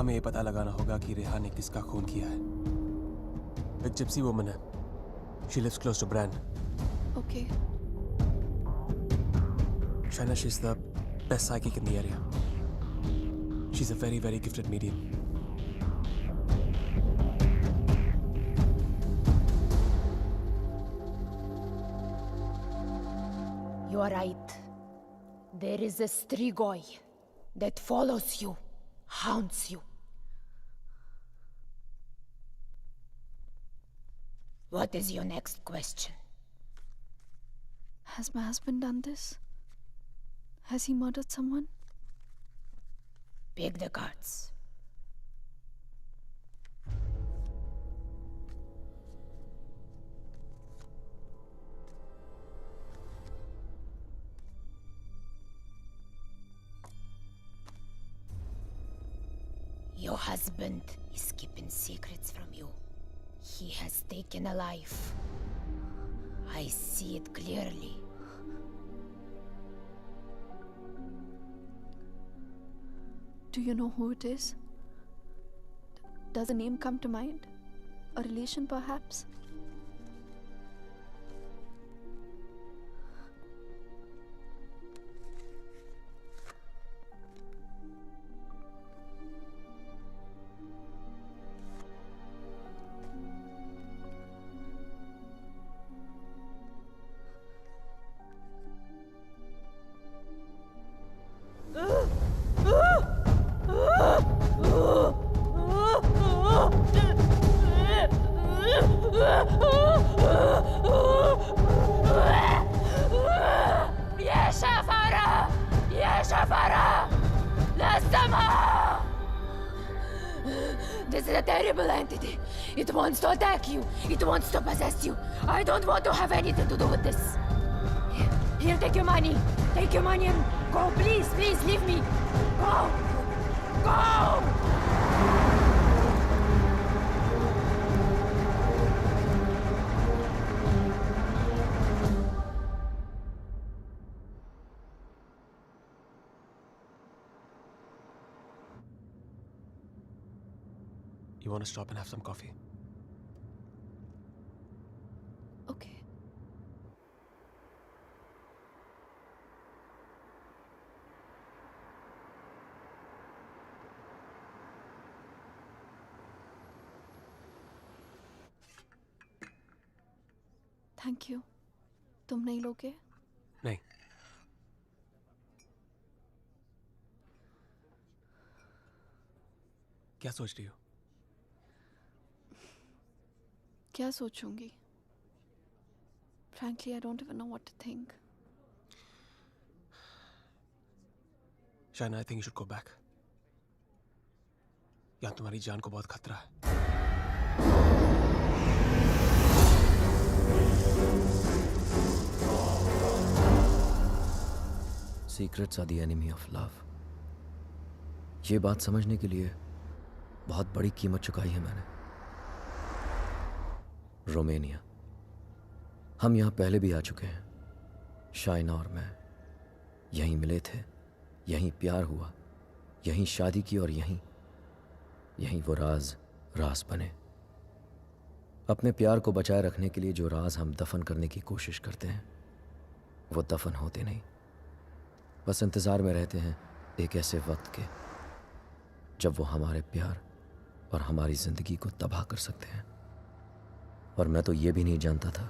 हमें ये पता लगाना होगा कि रेहा ने किसका खून किया है। एक जिप्सी वुमन है। She lives close to Bran. Okay. Shaina, she's the best psychic in the area. She's a very, very gifted medium. You are right. There is a Strigoi that follows you, haunts you. What is your next question? Has my husband done this? Has he murdered someone? Pick the cards. Your husband is keeping secrets from you. He has taken a life. I see it clearly. Do you know who it is? Does a name come to mind? A relation, perhaps? This is a terrible entity. It wants to attack you. It wants to possess you. I don't want to have anything to do with this. Here, take your money. Take your money and go. Please, please, leave me. Go. Go! You want to stop and have some coffee? Okay. Thank you. तुम नहीं लोगे? नहीं. क्या सोच रही हो? क्या सोचूंगी? Frankly, I don't even know what to think. Shaina, I think you should go back. यहाँ तुम्हारी जान को बहुत खतरा है. Secrets are the enemy of love. ये बात समझने के लिए बहुत बड़ी कीमत चुकाई है मैंने. रोमानिया. हम यहाँ पहले भी आ चुके हैं. शाइना और मैं यहीं मिले थे, यहीं प्यार हुआ, यहीं शादी की और यहीं वो राज बने. अपने प्यार को बचाए रखने के लिए जो राज हम दफन करने की कोशिश करते हैं वो दफन होते नहीं. बस इंतज़ार में रहते हैं एक ऐसे वक्त के जब वो हमारे प्यार और हमारी ज़िंदगी को तबाह कर सकते हैं. और मैं तो ये भी नहीं जानता था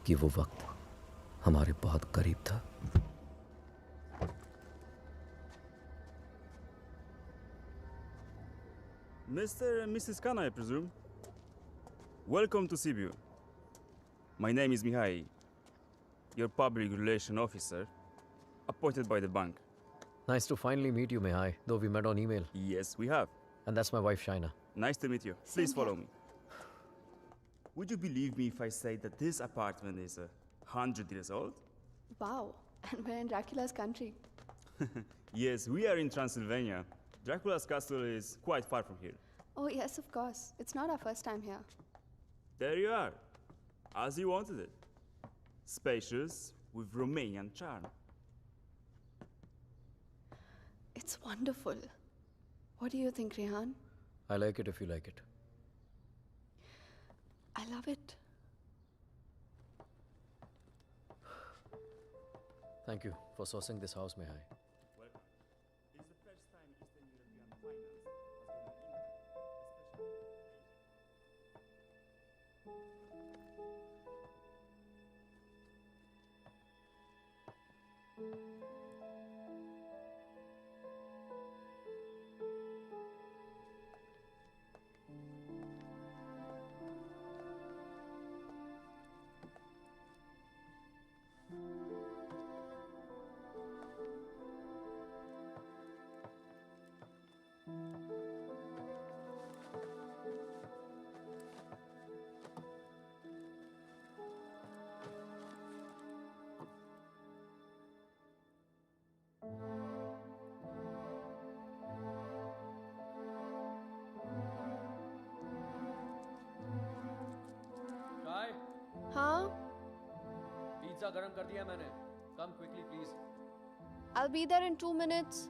कि वो वक्त हमारे बहुत करीब था. Mr. and Mrs. Khan, I presume. Welcome to Sibiu. My name is Mihai, your public relation officer, appointed by the bank. Nice to finally meet you, Mihai, though we met on email. Yes, we have. And that's my wife, Shaina. Nice to meet you. Please follow me. Would you believe me if I say that this apartment is 100 years old? Wow, and we're in Dracula's country. Yes, we are in Transylvania. Dracula's castle is quite far from here. Oh yes, of course. It's not our first time here. There you are, as you wanted it. Spacious, with Romanian charm. It's wonderful. What do you think, Rehan? I like it if you like it. I love it. Thank you for sourcing this house, Mihai. Welcome. This is the first time Eastern European Finance has gone in especially. चाय Huh? Pizza गरम कर दिया मैंने. Come quickly, please. I'll be there in 2 minutes.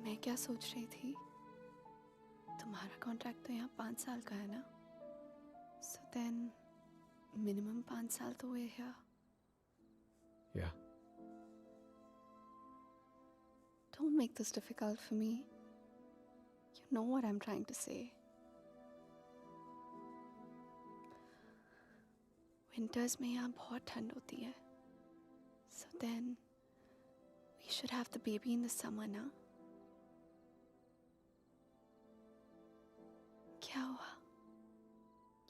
मैं क्या सोच रही थी, तुम्हारा कॉन्ट्रैक्ट तो यहाँ 5 साल का है ना, सो देन मिनिमम 5 साल तो हुए हैं. Yeah. Don't make this difficult for me. You know what I'm trying to say. Winters में यहाँ बहुत ठंड होती है, so then we should have the baby in the summer ना. क्या हुआ?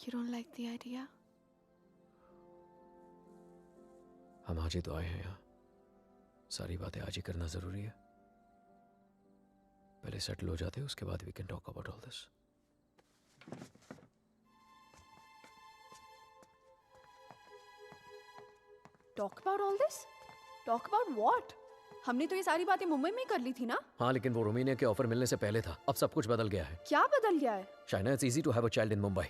You don't like the idea? हम आज ही तो आए हैं यहाँ. सारी बातें आज ही करना जरूरी है. पहले सेटल हो जाते, उसके बाद we can talk about all this. Talk about all this? Talk about what? हमने तो ये सारी बातें मुंबई में ही कर ली थी ना. हाँ, लेकिन वो रोमानिया के ऑफर मिलने से पहले था. अब सब कुछ बदल गया है. क्या बदल गया है? Shaina, it's easy to have a child in Mumbai.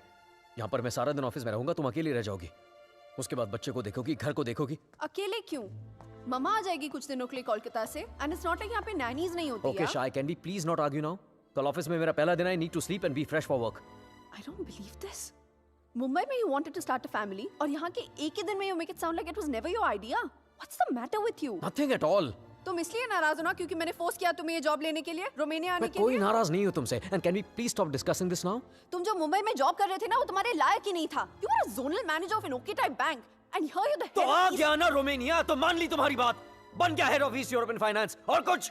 यहाँ पर मैं सारा दिन ऑफिस में रहूंगा, तुम अकेली रह जाओगी. उसके बाद बच्चे को देखोगी, घर को देखोगी. अकेले क्यों? मम्मा आ जाएगी कुछ दिनों के लिए कोलकाता से. एंड इट्स नॉट लाइक यहाँ पे नैनीज नहीं होती. Okay Shy, can we please not argue now? कल ऑफिस में मेरा पहला दिन है. I need to sleep and be fresh for work. I don't believe this. Mumbai में you wanted to start a family और यहाँ के एक ही दिन में you make it sound like it was never your idea. What's the matter with you? Nothing at all. तुम इसलिए नाराज हो ना क्योंकि मैंने फोर्स किया तुम्हें ये जॉब लेने के लिए, रोमानिया आने मैं के कोई लिए. नाराज नहीं हूँ तुमसे. And can we please stop discussing this now? तुम जो मुंबई में जॉब कर रहे थे ना वो तुम्हारे लायक ही नहीं था. You were a zonal manager of an OK type bank and here you're the तो head आ of East- गया ना रोमानिया, तो मान ली तुम्हारी बात. बन गया head of east European finance. और कुछ?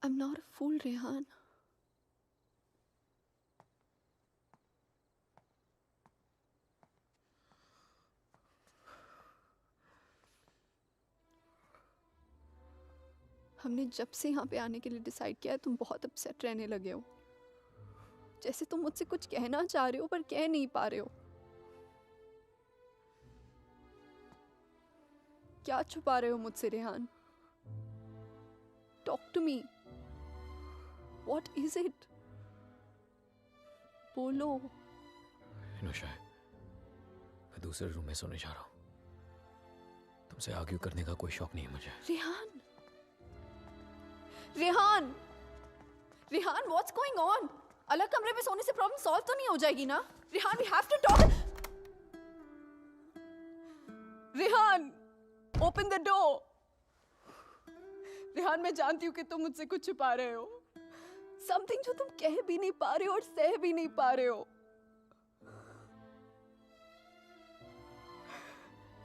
I'm not a fool, Rehan. हमने जब से यहाँ पे आने के लिए डिसाइड किया है तुम बहुत अपसेट रहने लगे हो. जैसे तुम मुझसे कुछ कहना चाह रहे हो पर कह नहीं पा रहे हो. क्या छुपा रहे हो मुझसे, Rehan? Talk to me. What is it? बोलो. शाय, मैं दूसरे रूम में सोने जा रहा हूँ. तुमसे आर्ग्यू करने का कोई शौक नहीं है मुझे. Rehan. Rehan. Rehan, what's going on? अलग कमरे में सोने से प्रॉब्लम सॉल्व तो नहीं हो जाएगी ना? Rehan, we have to talk. Rehan, open the door. Rehan, मैं जानती हूँ कि तुम मुझसे कुछ छुपा रहे हो. Something जो तुम कह भी नहीं पा रहे हो और सह भी नहीं पा रहे हो.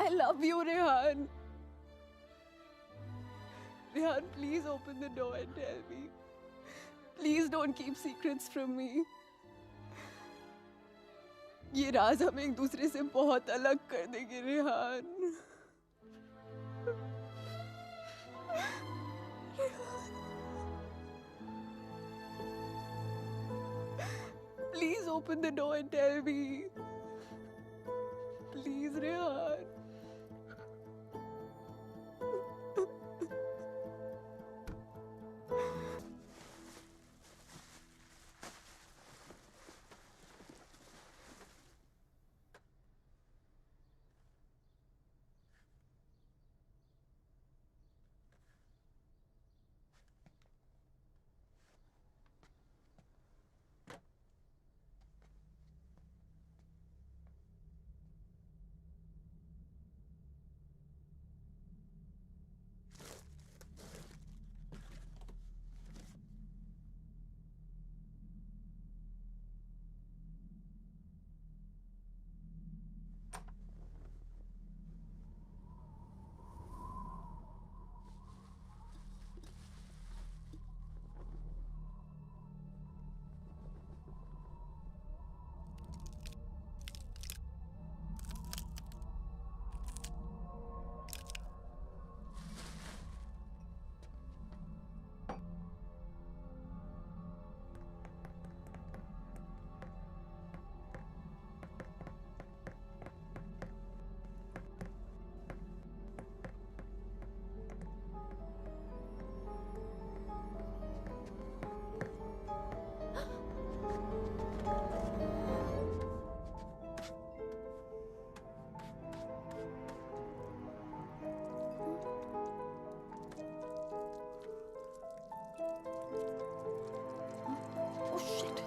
I love you, Rehan. Rehan, please open the door and tell me. Please don't keep secrets from me. ये राज हमें एक दूसरे से बहुत अलग कर देंगे, Rehan. open the door and tell me. Please, Rehan. Oh shit.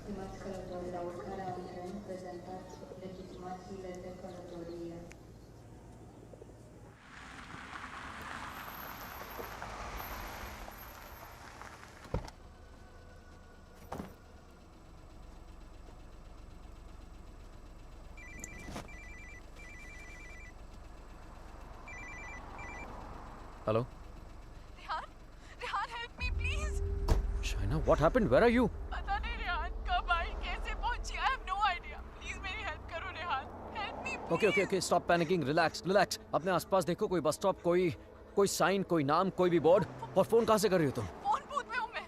Stimați călători, la urcarea în tren, prezentați legitimațiile de călătorie. Hello? Rehan? Rehan, help me, please. Shaina, what happened? Where are you? पता नहीं रेहान कब आई कैसे पहुंची I have no idea. Please मेरी help करो Rehan. Help me. Okay, stop panicking. Relax. अपने आसपास देखो कोई बस स्टॉप, कोई साइन, कोई नाम, कोई भी बोर्ड. और फोन कहाँ से कर रही हो तुम? फोन बूथ में हूँ मैं.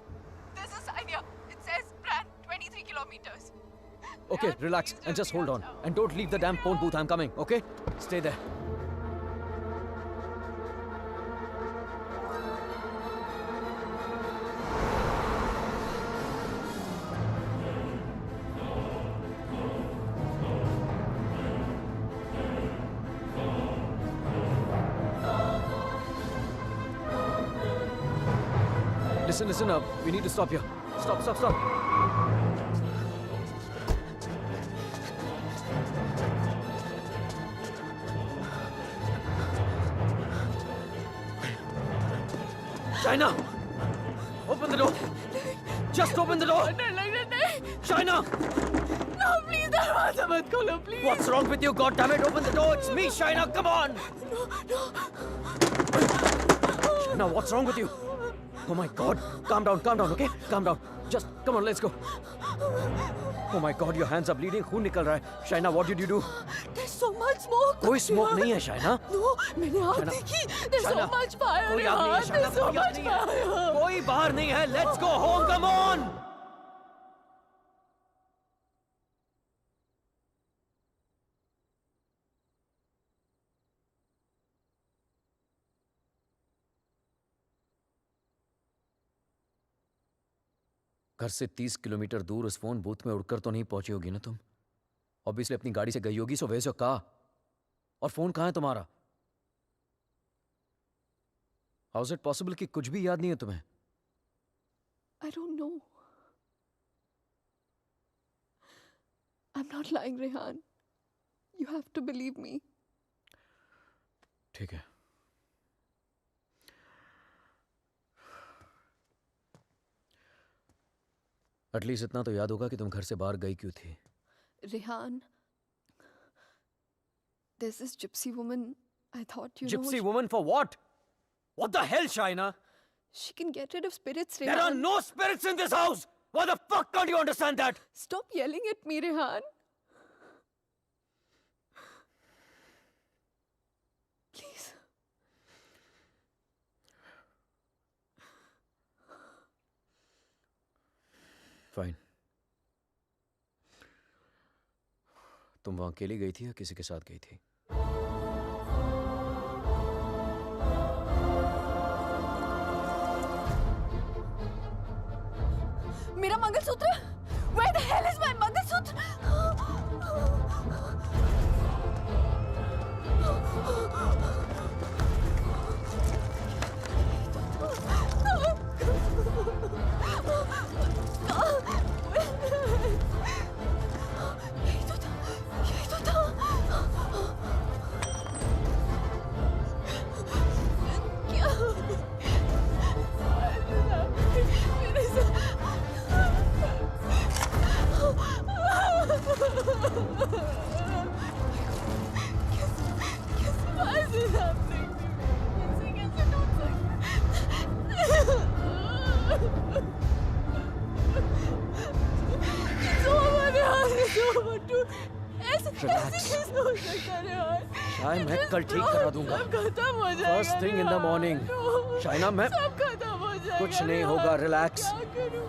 There's a sign here. It says Brand 23 kilometers. Okay, Rehan, relax please and just जल्दी hold आ on. जाओ. And don't leave the damn phone booth. I'm coming, okay? Stay there. Listen up. We need to stop here. Stop. Shaina! Open the door! Just open the door! Shaina! No, please, दरवाजा मत खोलो, please. What's wrong with you? God damn it! Open the door! It's me, Shaina! Come on! Shaina, what's wrong with you? Oh my God! Calm down, okay? Calm down. Just come on, let's go. Oh my God, your hands are bleeding. खून निकल रहा है. Shaina, what did you do? There's so much smoke. कोई smoke नहीं है, Shaina. No, मैंने आग Shaina, देखी. There's so Shaina, much fire. कोई आग नहीं है, Shaina. There's so कोई आग much नहीं है. fire. कोई बाहर नहीं है. Let's go home. Come on. घर से 30 किलोमीटर दूर उस फोन बूथ में उड़कर तो नहीं पहुंची होगी ना तुम? ऑब्वियसली अपनी गाड़ी से गई होगी. So where your car? और फोन कहाँ है तुम्हारा? हाउ इज इट पॉसिबल कि कुछ भी याद नहीं है तुम्हें? I don't know. I'm not lying, Rehan. You have to believe me. ठीक है. एटलीस्ट इतना तो याद होगा कि तुम घर से बाहर गई क्यों थी. Rehan, there's this gypsy woman. I thought you know. Gypsy woman for what? What the hell, Shaina? She can get rid of spirits, There are Rehan. no spirits in this house. Why the fuck can't you understand that? Stop yelling at me, Rehan. Please. Fine. तुम वहां अकेली गई थी या किसी के साथ गई थी? मेरा mangalsutra? Where the hell is my mangalsutra? यही तो था. यही तो था. क्या? मेरे Why is this happening to me? कैसे टूट सकता? It's over, Rehan. It's over. ऐसे कैसे हो सकता है, Rehan? शायद मैं कल ठीक करा दूंगा. सब खत्म हो जाएगा. First thing in the Rehan. morning. No. Shaina, मैं सब खत्म हो जाएगा. कुछ नहीं Rehan. होगा. रिलैक्स. क्या करूं?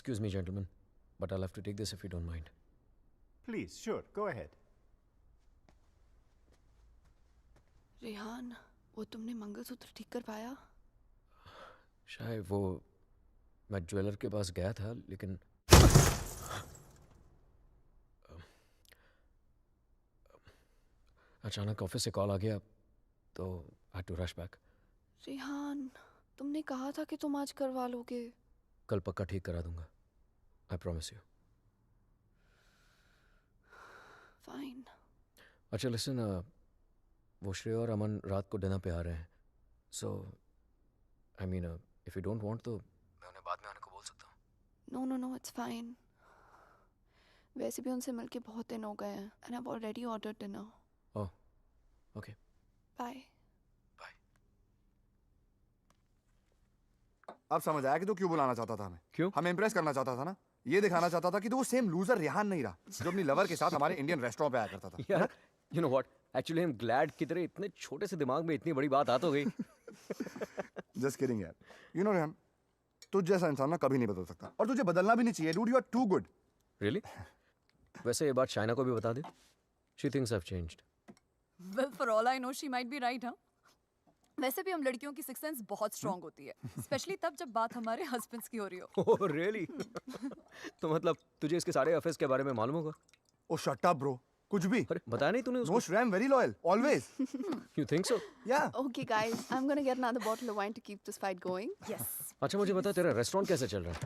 Excuse me, gentlemen, but I'll have to take this if you don't mind. Please, sure, go ahead. Rehan, वो तुमने मंगलसूत्र ठीक कर पाया? शायद वो मैं ज्वेलर के पास गया था, लेकिन अचानक ऑफिस से कॉल आ गया, तो I had to rush back. Rehan, तुमने कहा था कि तुम आज करवा लोगे. कल पक्का ठीक करा दूंगा. I promise you. फाइन. अच्छा लिसन, वो श्रेया और अमन रात को डिनर पे आ रहे हैं. So I mean if you don't want तो मैं उन्हें बाद में आने को बोल सकता हूँ. No no no, it's fine. वैसे भी उनसे मिलके बहुत दिन हो गए हैं and I have already ordered dinner. Oh okay. Bye. अब समझ आया कि तू क्यों बुलाना चाहता था हमें. क्यों? हमें इंप्रेस करना चाहता था ना. ये दिखाना चाहता था कि तू वो सेम लूजर रेहान नहीं रहा जो अपनी लवर के साथ हमारे इंडियन रेस्टोरेंट पे आया करता था. यार you know what, actually I am glad कि तेरे इतने छोटे से दिमाग में इतनी बड़ी बात आ तो गई. जस्ट किडिंग यार. यू नो रेहान, तुझ जैसा इंसान ना कभी नहीं बदल सकता और तुझे बदलना भी नहीं चाहिए. Dude, you are too good. Really? वैसे ये बात शाइना को भी बता दे. She thinks I have changed. Well, for all I know, she might be right, huh? वैसे भी हम लड़कियों की सिक्स सेंस बहुत स्ट्रांग होती है, स्पेशली तब जब बात हमारे हस्बैंड्स की हो रही हो. Oh really? तो मतलब तुझे इसके सारे अफेयर्स के बारे में मालूम होगा? ओ शट अप ब्रो. कुछ भी. अरे बताया नहीं तूने नो उसको? Shreya, I am very loyal always. You think so? या. Okay guys, I'm gonna get another bottle of wine to keep this fight going. Yes. अच्छा मुझे बता, तेरा रेस्टोरेंट कैसे चल रहा है?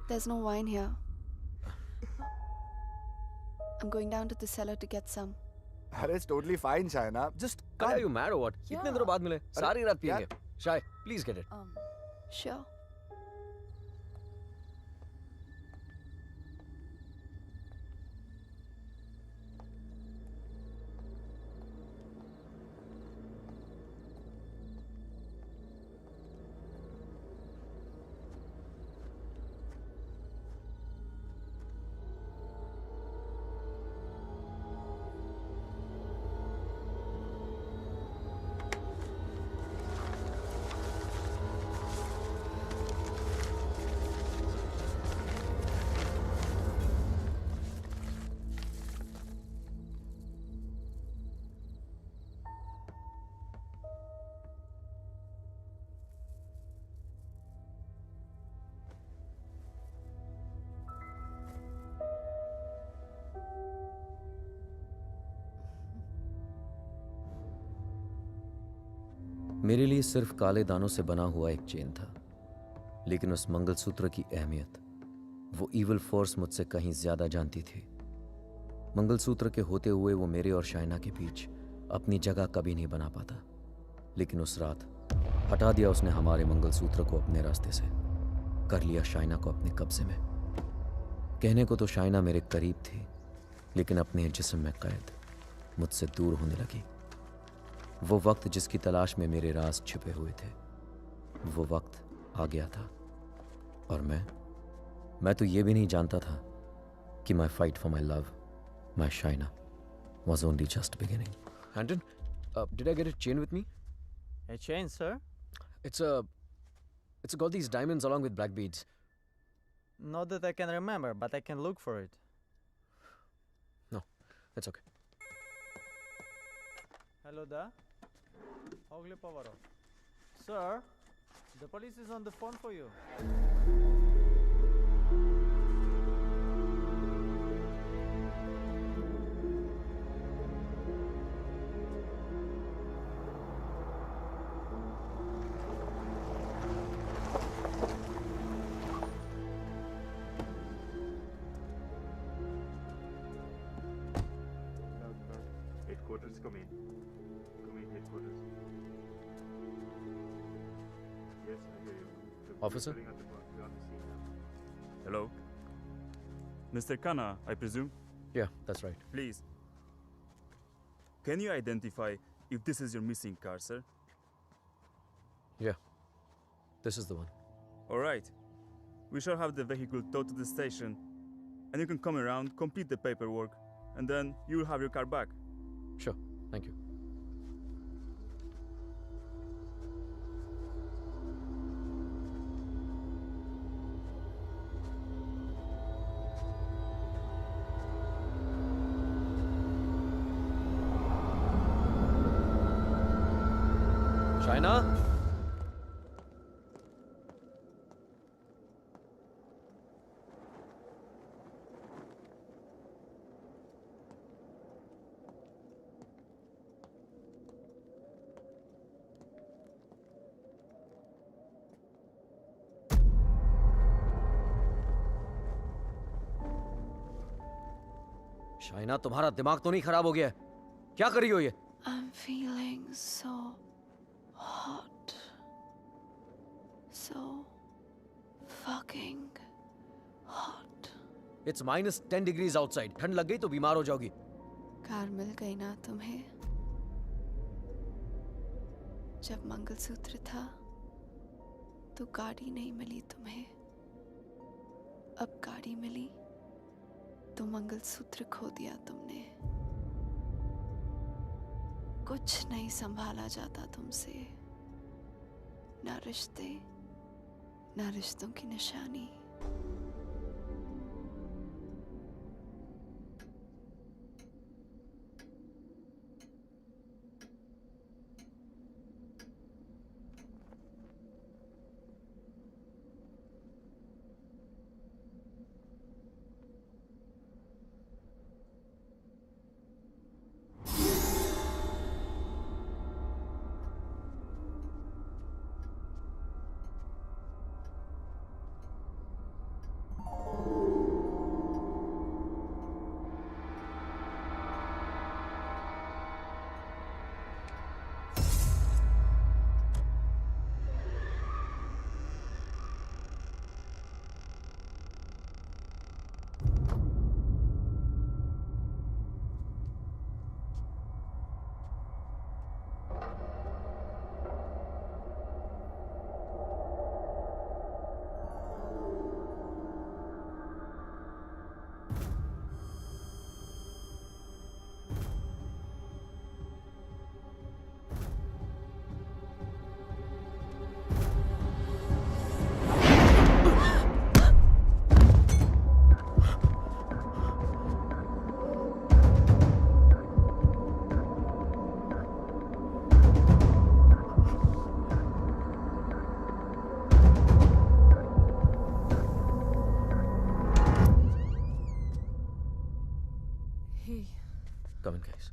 There's no wine here. I'm going down to the cellar to get some. अरे it's totally fine Shaina. Just Are you mad or what? Yeah. इतने दिनों बाद मिले, सारी रात यार. पिएंगे. शाय, प्लीज गेट इट. Sure. मेरे लिए सिर्फ काले दानों से बना हुआ एक चेन था, लेकिन उस मंगलसूत्र की अहमियत वो इविल फोर्स मुझसे कहीं ज्यादा जानती थी. मंगलसूत्र के होते हुए वो मेरे और शाइना के बीच अपनी जगह कभी नहीं बना पाता, लेकिन उस रात हटा दिया उसने हमारे मंगलसूत्र को अपने रास्ते से, कर लिया शाइना को अपने कब्जे में. कहने को तो शाइना मेरे करीब थी, लेकिन अपने जिस्म में कैद मुझसे दूर होने लगी. वो वक्त जिसकी तलाश में मेरे राज छिपे हुए थे, वो वक्त आ गया था. और मैं तो ये भी नहीं जानता था कि माई fight for my love, my Shaina, was only just beginning. Anton, did I get a chain with me? A chain, sir? It's got these diamonds along with black beads. Not that I can remember, but I can look for it. No, that's okay. Hello there. Ogli Povaro. Sir, the police is on the phone for you. Headquarters का Officer? Hello? Mr. Khanna, I presume? Yeah, that's right. Please. Can you identify if this is your missing car, sir? Yeah. This is the one. Alright. We shall have the vehicle towed to the station, and you can come around, complete the paperwork, and then you will have your car back. Sure. Thank you. Shaina? Shaina, तुम्हारा दिमाग तो नहीं खराब हो गया है? क्या कर रही हो ये? I'm feeling so hot. So fucking hot. It's -10 degrees outside. ठंड लग गई तो बीमार हो जाओगी. कार मिल गई ना तुम्हें? जब मंगलसूत्र था तो गाड़ी नहीं मिली तुम्हें. अब गाड़ी मिली तो मंगलसूत्र खो दिया तुमने. कुछ नहीं संभाला जाता तुमसे. ना रिश्ते, ना रिश्तों की निशानी. Come in, guys.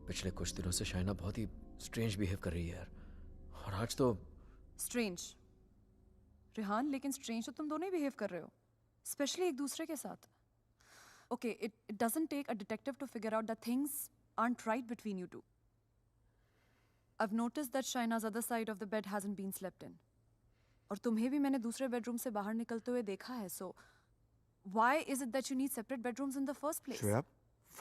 पिछले कुछ दिनों से शाइना बहुत ही स्ट्रेंज बिहेव कर रही है यार. और आज तो स्ट्रेंज रेहान, लेकिन स्ट्रेंज तो तुम दोनों ही बिहेव कर रहे हो, स्पेशली एक दूसरे के साथ. Okay, it doesn't take a detective to figure out that things aren't right between you two. I've noticed that Shaina's other side of the bed hasn't been slept in. और तुम्हें भी मैंने दूसरे बेडरूम से बाहर निकलते हुए देखा है. So why is it that you need separate bedrooms in the first place? Shreya,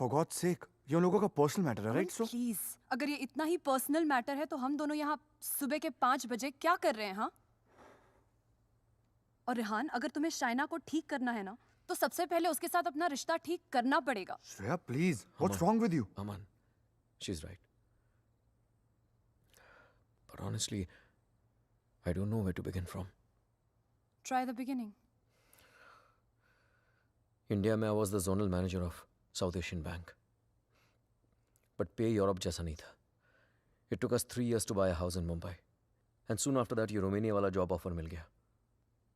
for God's sake, ये उन लोगों का पर्सनल मैटर है, राइट? सो प्लीज, अगर ये इतना ही पर्सनल मैटर है तो हम दोनों यहाँ सुबह के 5 बजे क्या कर रहे हैं? हाँ. और रेहान, अगर तुम्हें शाइना को ठीक करना है ना, तो सबसे पहले उसके साथ अपना रिश्ता ठीक करना पड़ेगा. Shreya, please, what's wrong with you? Aman, she's right. But honestly, I don't know where to begin from. Try the beginning. India में I was the zonal manager of South Asian Bank. But pay Europe जैसा नहीं था. It took us 3 years to buy a house in Mumbai. And soon after that, ये Romania वाला job offer मिल गया.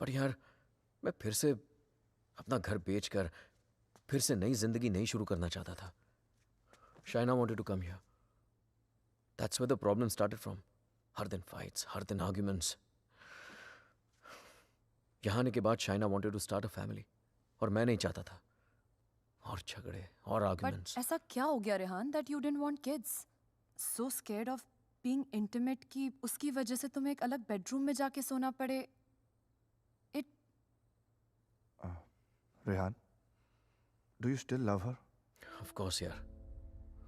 But यार, मैं फिर से अपना घर बेचकर फिर से नई जिंदगी नहीं शुरू करना चाहता था. Shaina wanted to come here. That's where the problem started from. हर दिन fights, हर दिन arguments. यहाँ आने के बाद Shaina wanted to start a family और मैं नहीं चाहता था। और झगड़े और बट आर्गुमेंट्स। ऐसा क्या हो गया Rehan that you didn't want kids? So scared of being intimate कि उसकी वजह से तुम्हें एक अलग बेडरूम में जाके सोना पड़े। It Rehaan, do you still love her? Of course यार,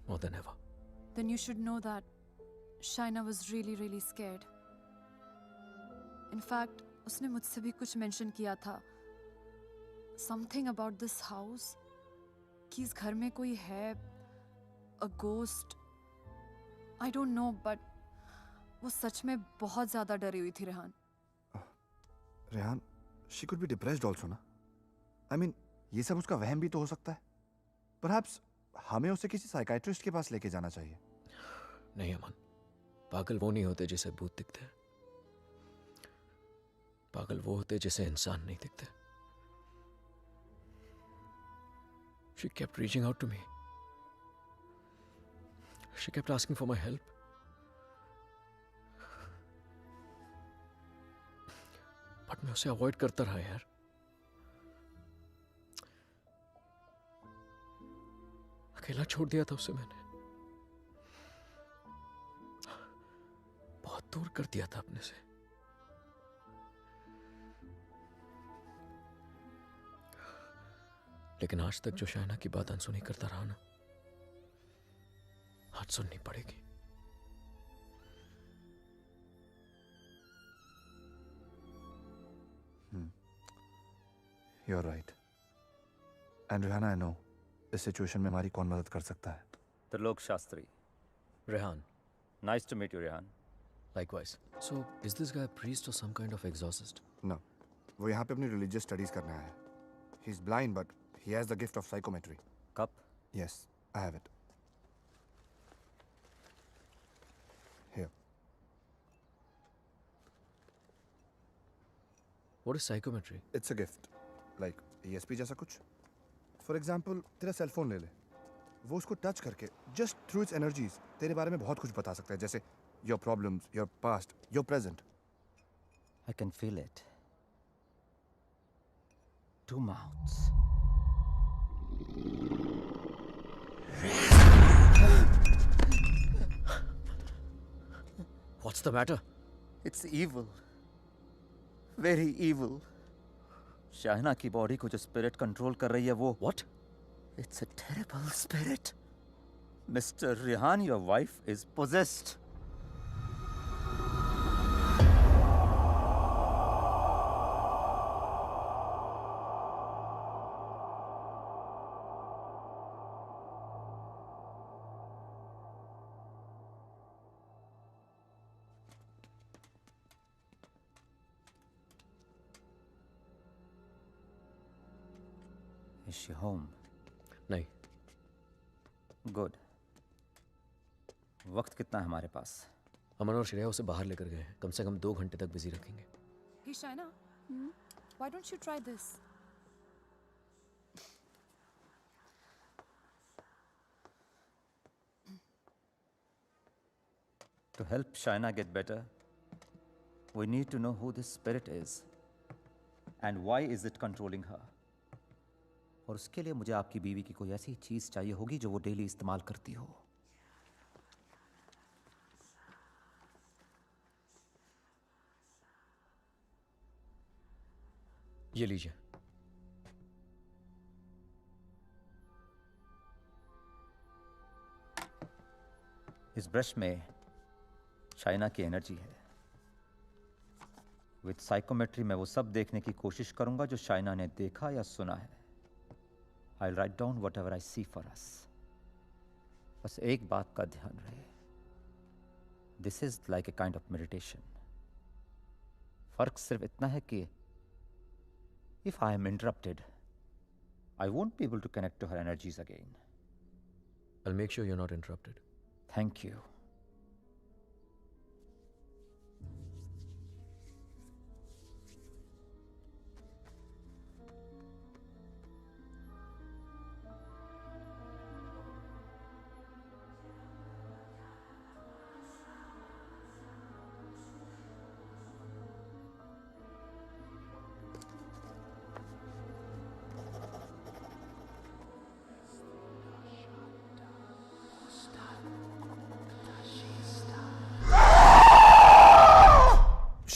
more than ever. then you should know that Shaina was really scared. In fact, उसने मुझसे भी कुछ मेंशन किया था, something about this house, कि इस घर में कोई है, a ghost. I don't know, but वो सच में बहुत ज़्यादा डरी हुई थी Rehan. Rehan, she could be depressed also ना? I mean, ये सब उसका वहम भी तो हो सकता है। Perhaps हमें उसे किसी साइकाइट्रिस्ट के पास लेके जाना चाहिए। नहीं अमन, पागल वो नहीं होते जिसे भूत दिखते हैं। पागल वो होते जिसे इंसान नहीं दिखते। She kept reaching out to me. She kept asking for my help. But मैं उसे अवॉइड करता रहा यार। अकेला छोड़ दिया था उसे मैंने, बहुत दूर कर दिया था अपने से। लेकिन आज तक जो शाइना की बात अनसुनी करता रहा ना, आज सुननी पड़ेगी। You're right. And Rihanna, I know, इस सिचुएशन में हमारी कौन मदद कर सकता है? Trilok Shastri. Rehan. Nice to meet you, Rehan. Likewise. So, is this guy a priest or some kind of exorcist? No. वो यहाँ पे अपनी religious studies करने आया है. He's blind, but he has the gift of psychometry. Cup? Yes, I have it. Here. What is psychometry? It's a gift. Like ESP जैसा कुछ. For example, तेरा सेल फोन ले ले. वो उसको टच करके just through its energies तेरे बारे में बहुत कुछ बता सकता है, जैसे your problems, your past, your present. I can feel it. Two mouths. What's the matter? It's evil. Very evil. Shaina की बॉडी को जो स्पिरिट कंट्रोल कर रही है वो What? It's a terrible spirit. Mr. Rehan, your wife is possessed. Is she home? नहीं। Good. वक्त कितना है हमारे पास? अमन और श्रेया उसे बाहर लेकर गए हैं। कम से कम 2 घंटे तक बिजी रखेंगे। Hey Shaina, why don't you try this? To help Shaina get better, we need to know who this spirit is and why is it controlling her. और उसके लिए मुझे आपकी बीवी की कोई ऐसी चीज चाहिए होगी जो वो डेली इस्तेमाल करती हो। ये लीजिए। इस ब्रश में शाइना की एनर्जी है। विद साइकोमेट्री मैं वो सब देखने की कोशिश करूंगा जो शाइना ने देखा या सुना है। I'll write down whatever I see for us. बस एक बात का ध्यान रहे। This is like a kind of meditation. फर्क सिर्फ इतना है कि if I am interrupted, I won't be able to connect to her energies again. I'll make sure you're not interrupted. Thank you.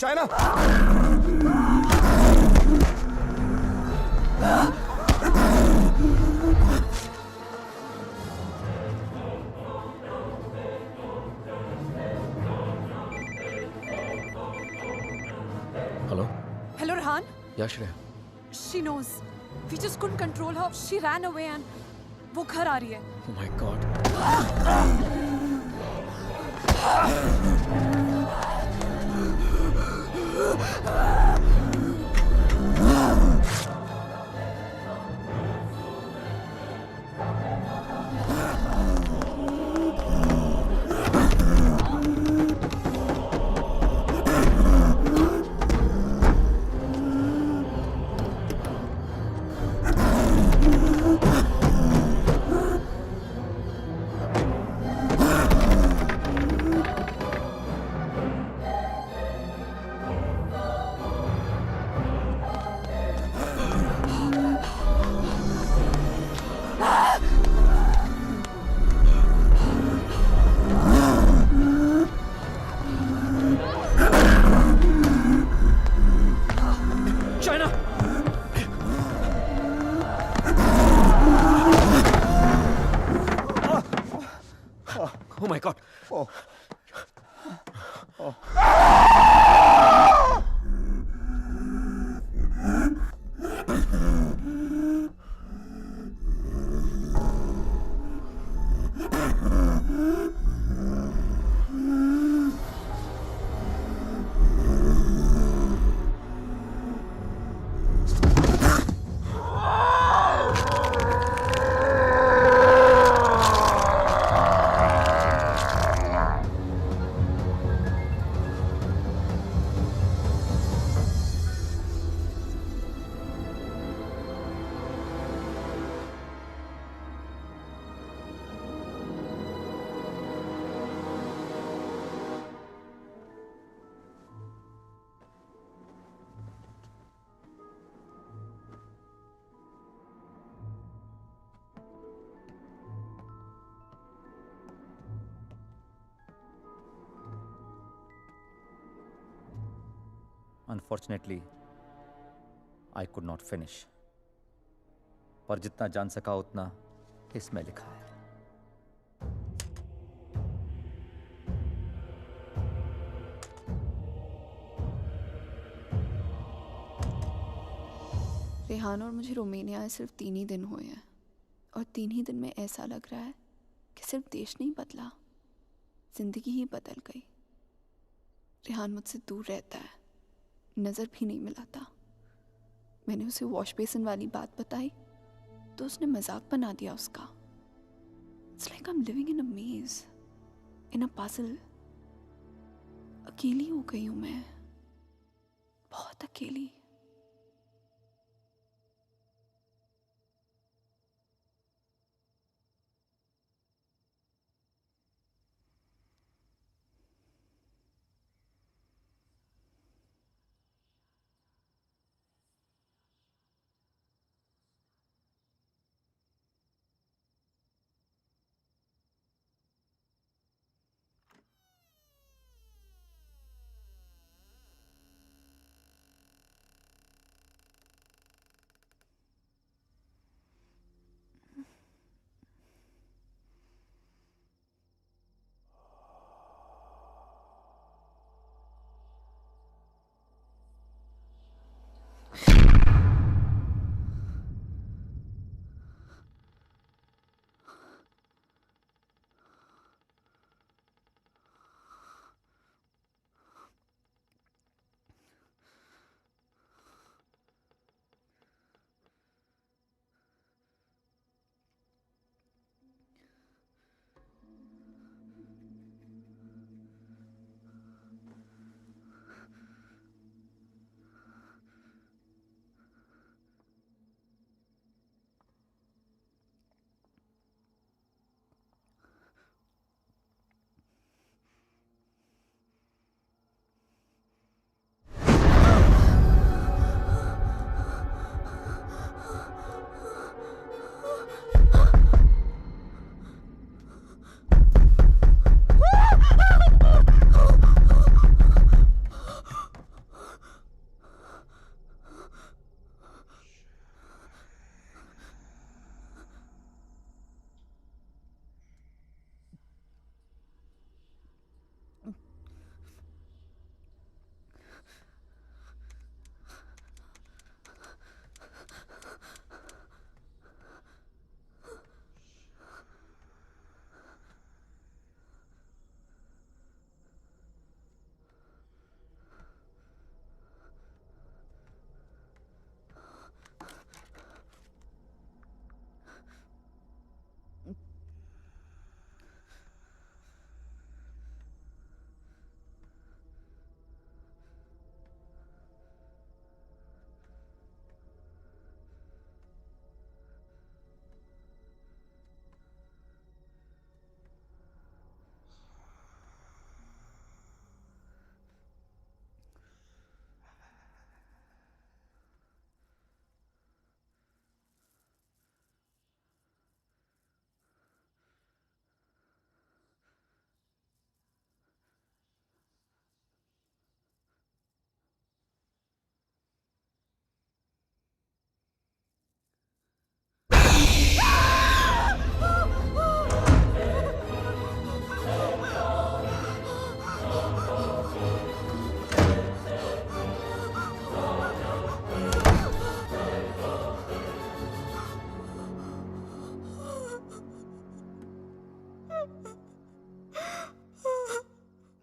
Shaina! Hello Hello, Rehan. या Shreya? She knows. We just couldn't control her. She ran away and वो घर आ रही है. Oh my God. Oh my God. Oh. Unfortunately, I could not finish. पर जितना जान सका उतना इसमें लिखा है. रेहान और मुझे रोमानिया आए सिर्फ 3 ही दिन हुए हैं और 3 ही दिन में ऐसा लग रहा है कि सिर्फ देश नहीं बदला, जिंदगी ही बदल गई. रेहान मुझसे दूर रहता है, नज़र भी नहीं मिलाता. मैंने उसे वॉश बेसिन वाली बात बताई तो उसने मजाक बना दिया उसका. It's like I am living in a maze, in a puzzle. अकेली हो गई हूँ मैं, बहुत अकेली.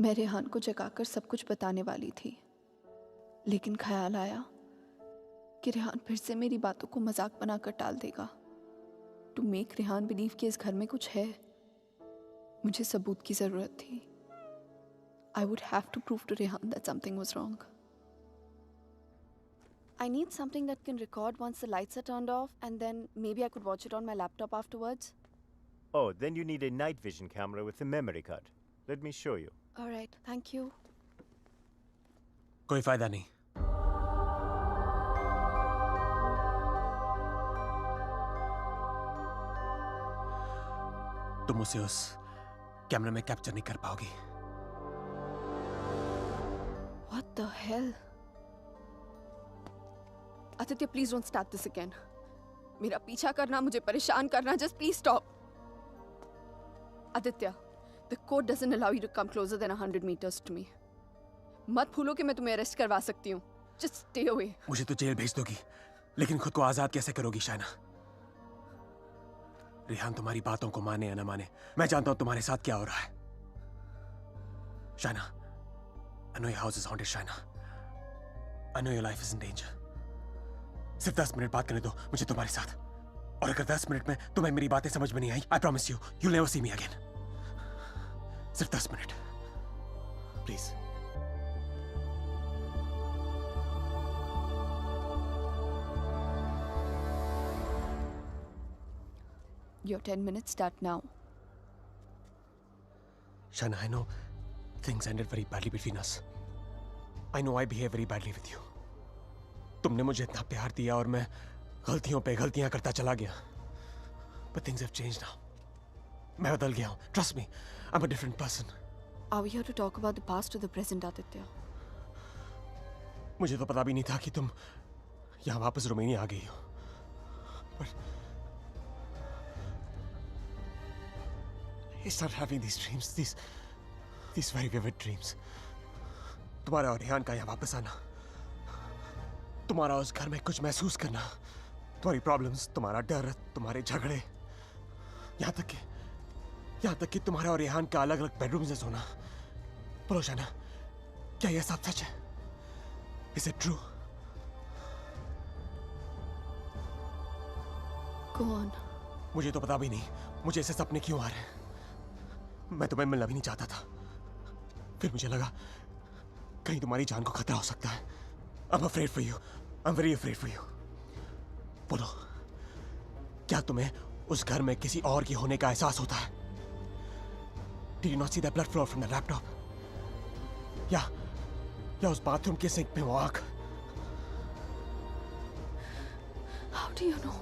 मैं रेहान को जगाकर सब कुछ बताने वाली थी, लेकिन ख्याल आया कि रेहान फिर से मेरी बातों को मजाक बनाकर टाल देगा। टू मेक रेहान बिलीव कि इस घर में कुछ है, मुझे सबूत की जरूरत थी। I would have to prove to Rehan that something was wrong. I need something that can record once the lights are turned off, and then maybe I could watch it on my laptop afterwards. Oh, then you need a night vision camera with a memory card. Let me show you. All right, thank you. कोई फायदा नहीं। तुम उसे उस कैमरे में capture नहीं कर पाओगी। What the hell? Aditya, please don't start this again. मेरा पीछा करना, मुझे परेशान करना, just please stop. Aditya, the code doesn't allow you to come closer than 100 meters to me. मत भूलो कि मैं तुम्हें अरेस्ट करवा सकती हूँ. Just stay away. मुझे तो जेल भेज दोगी, लेकिन खुद को आजाद कैसे करोगी शाइना? रेहान तुम्हारी बातों को माने या ना माने, मैं जानता हूं तुम्हारे साथ क्या हो रहा है। Shaina, I know your house is haunted, Shaina. I know your life is in danger. सिर्फ 10 मिनट बात करने दो मुझे तुम्हारे साथ, और अगर 10 मिनट में तुम्हें मेरी बातें समझ में नहीं आई, I promise you, you'll never see me again. सिर्फ 10 minute, please. Your 10 minutes start now. Shaina, I know things ended very badly between us. I know I behave very badly with you. तुमने मुझे इतना प्यार दिया और मैं गलतियों पे गलतियां करता चला गया। But things have changed now. मैं बदल गया हूँ. Trust me, I'm a different person. Are we here to talk about the past or the present, Aditya? मुझे तो पता भी नहीं था कि तुम यहाँ वापस रोमानिया आ गई हो। But I started having these dreams, these very vivid dreams. तुम्हारा और रेहान का यहाँ वापस आना, तुम्हारा उस घर में कुछ महसूस करना, तुम्हारी प्रॉब्लम्स, तुम्हारा डर, तुम्हारे झगड़े, यहाँ तक कि तुम्हारा और रेहान का अलग अलग बेडरूम से सोना। बोलो शाइना, क्या यह सब सच है? Is it true? Go on. मुझे तो पता भी नहीं मुझे ऐसे सपने क्यों आ रहे हैं। मैं तुम्हें मिलना भी नहीं चाहता था, फिर मुझे लगा कहीं तुम्हारी जान को खतरा हो सकता है। I'm afraid for you. I'm very afraid for you. बोलो, क्या तुम्हें उस घर में किसी और की होने का एहसास होता है? Did you not see the blood flow from the laptop? या उस बाथरूम के सिंक में वो आग? How do you know?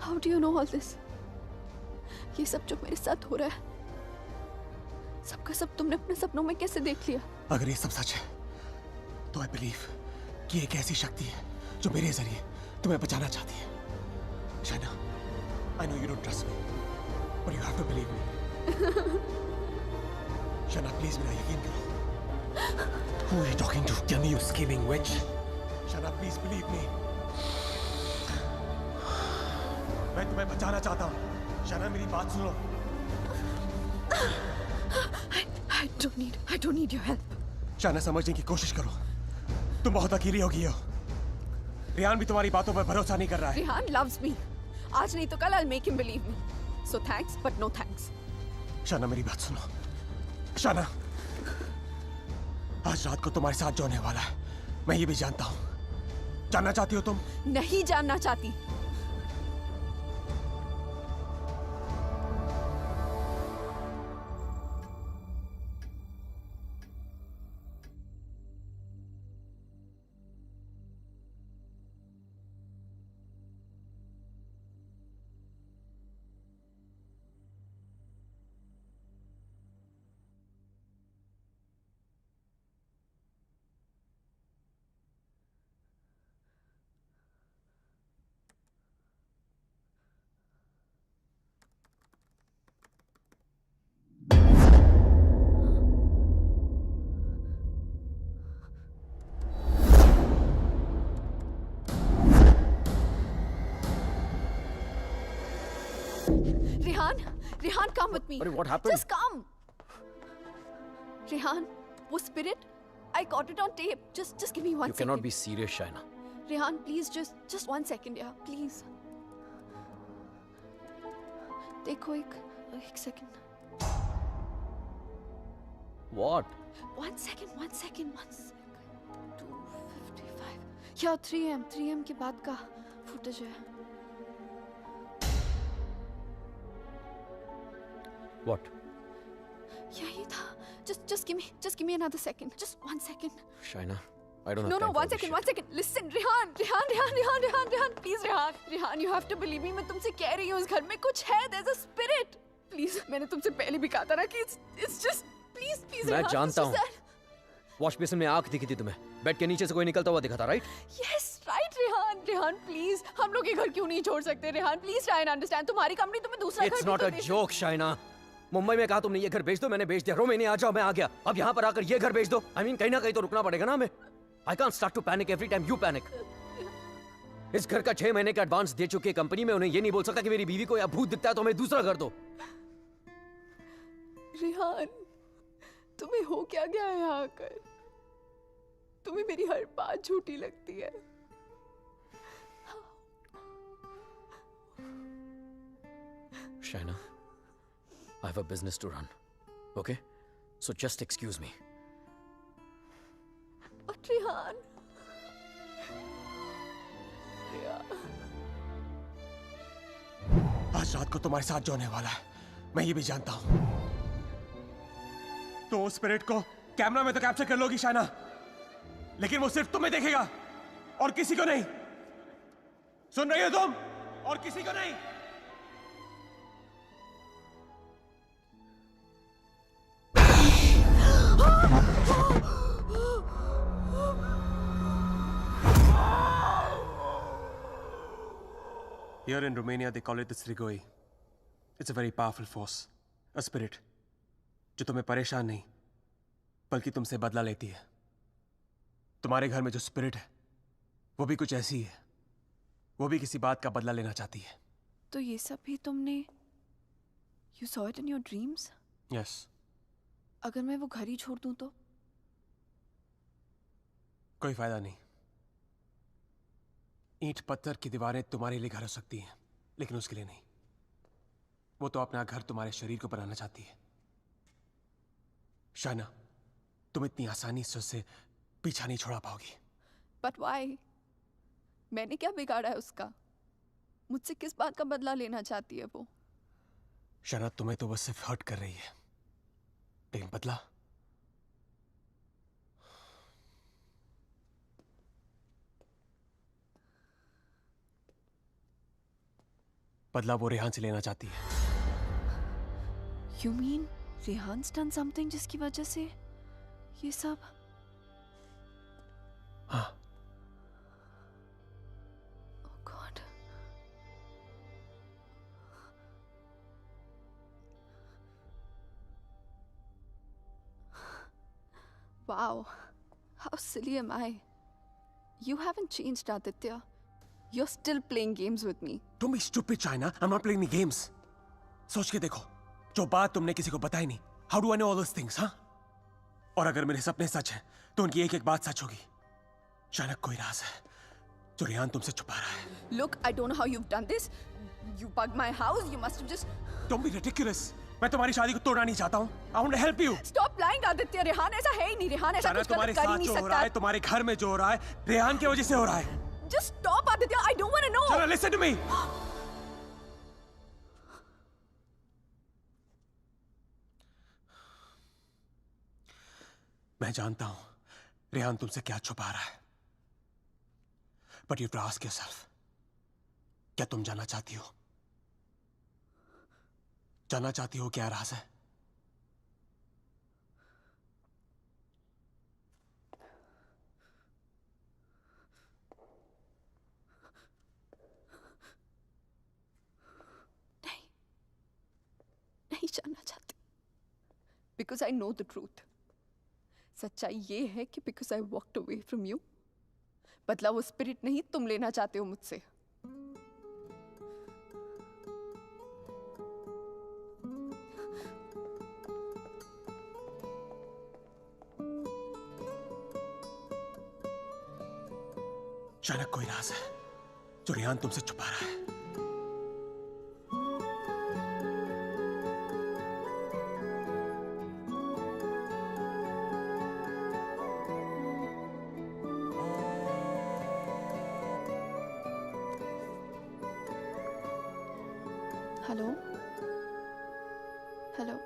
How do you know all this? ये सब जो मेरे साथ हो रहा है, सबका सब तुमने अपने सपनों में कैसे देख लिया? अगर ये सब सच है, तो I believe कि एक ऐसी शक्ति है जो मेरे जरिए तुम्हें बचाना चाहती है। Shaina, I know you don't trust me, but you have to believe me. Shaina, please मेरा यकीन करो। Who are you talking to? Tell me, you scheming witch. Shaina, please believe me. मैं तुम्हें बचाना चाहता हूँ। शाइना, मेरी बात सुनो। I don't need your help. Shaina, समझने की कोशिश करो। तुम बहुत अकेली हो गई हो। रेहान भी तुम्हारी बातों पर भरोसा नहीं कर रहा है। Rehan loves me. आज नहीं तो कल I'll make him believe me. So thanks, but no thanks. Shaina, मेरी बात सुनो। शाइना, आज रात को तुम्हारे साथ जो होने वाला है, मैं ये भी जानता हूँ। जानना चाहती हो तुम? नहीं जानना चाहती। Rehan, come with me. What happened? Just come. Rehan, वो spirit, I caught it on tape. Just give me one You second. cannot be serious, Shaina. Rehan, please, just 1 second, yeah, please. देखो एक second. What? 1 second. 2:55. Yeah, 3 am के बाद का footage है. What? यही था. Just give me another second. Just 1 second. Shaina, I don't have No, time for 1 this second, shit. 1 second. Listen, Rehan, please, Rehan, you have to believe me. मैं तुमसे कह रही हूँ, इस घर में कुछ है. There's a spirit. Please, मैंने तुमसे पहले भी कहा था ना कि it's just, please, मैं Rehan, जानता it's just हूँ. वॉश बेसिन में आंख दिखी थी तुम्हें. बेड के नीचे से कोई निकलता हुआ दिखा था, right? Yes, right, Rehan, please. हम लोग ये घर क्यों नहीं छोड़ सकते, Rehan? Please try and understand. तुम्हारी कंपनी तुम्हें दूसरा घर It's भी not तो a they joke, Shaina. Mumbai में कहा तुमने ये घर बेच दो, मैंने बेच दिया. रोमानिया आ जाओ, मैं आ गया. अब यहाँ पर आकर ये घर बेच दो. I mean, कहीं ना कहीं तो रुकना पड़ेगा ना हमें. I can't start to panic every time you panic. इस घर का 6 महीने का एडवांस दे चुकी है कंपनी में. उन्हें ये नहीं बोल सकता कि मेरी बीवी को या भूत दिखता है तो हमें दूसरा घर दो. रेहान, तुम्हें हो क्या गया है यहाँ आकर? तुम्हें मेरी हर बात झूठी लगती है. Shaina, I have a business to run. Okay? So just excuse me. But Rehan, आज रात को तुम्हारे साथ जो होने वाला है, मैं ये भी जानता हूं. तो उस स्पिरिट को कैमरा में तो कैप्चर कर लोगी शाइना, लेकिन वो सिर्फ तुम्हें देखेगा और किसी को नहीं. सुन रही हो तुम? और किसी को नहीं. Here in Romania, they call it the Strigoi. It's a very powerful force, a spirit, जो तुम्हें परेशान नहीं, बल्कि तुमसे बदला लेती है. तुम्हारे घर में जो स्पिरिट है, वो भी कुछ ऐसी है. वो भी किसी बात का बदला लेना चाहती है. तो ये सब भी तुमने, you saw it in your dreams? Yes. अगर मैं वो घर ही छोड़ दूं तो? कोई फायदा नहीं. ईंट पत्थर की दीवारें तुम्हारे लिए घर हो सकती हैं, लेकिन उसके लिए नहीं. वो तो अपना घर तुम्हारे शरीर को बनाना चाहती है. शाना, तुम इतनी आसानी से उससे पीछा नहीं छोड़ा पाओगी. But why? मैंने क्या बिगाड़ा है उसका? मुझसे किस बात का बदला लेना चाहती है वो? शाना, तुम्हें तो बस सिर्फ हर्ट कर रही है, लेकिन बदला? बदला वो रेहान से लेना चाहती है. You mean रेहान's done something जिसकी वजह से ये सब? हाँ. Oh God. Wow. How silly am I? You haven't changed, Aditya. You're still playing games with me. Don't be stupid, China. I'm not playing any games. सोच के देखो, जो बात तुमने किसी को बताई नहीं. How do I know all those things, हाँ? और अगर मेरे सपने सच हैं, तो उनकी एक एक बात सच होगी. शायद कोई राज है, जो रेहान तुमसे छुपा रहा है. Look, I don't know how you've done this. You bugged my house. You must have just. Don't be ridiculous. मैं तुम्हारी शादी को तोड़ना नहीं चाहता हूँ. I want to help you. Stop lying, Aditya. Rehan ऐसा है ही नहीं. रेहान ऐसा कुछ तुम्हारे गलत कर ही साथ नहीं जो हो सकता. रहा है, तुम्हारे घर में जो हो रहा है, रेहान की वजह से हो रहा है. Just stop, Aditya. I don't want to know. Chana, listen to me. मैं जानता हूं रेहान तुमसे क्या छुपा रहा है. But you have to ask yourself, क्या तुम जानना चाहती हो? जानना चाहती हो क्या राज है? नहीं जानना चाहती. Because I know the truth. सच्चाई ये है कि because I walked away from you, बदला वो स्पिरिट नहीं तुम लेना चाहते हो मुझसे. अचानक कोई राज है जो रेहान तुमसे छुपा रहा है। Hello hello.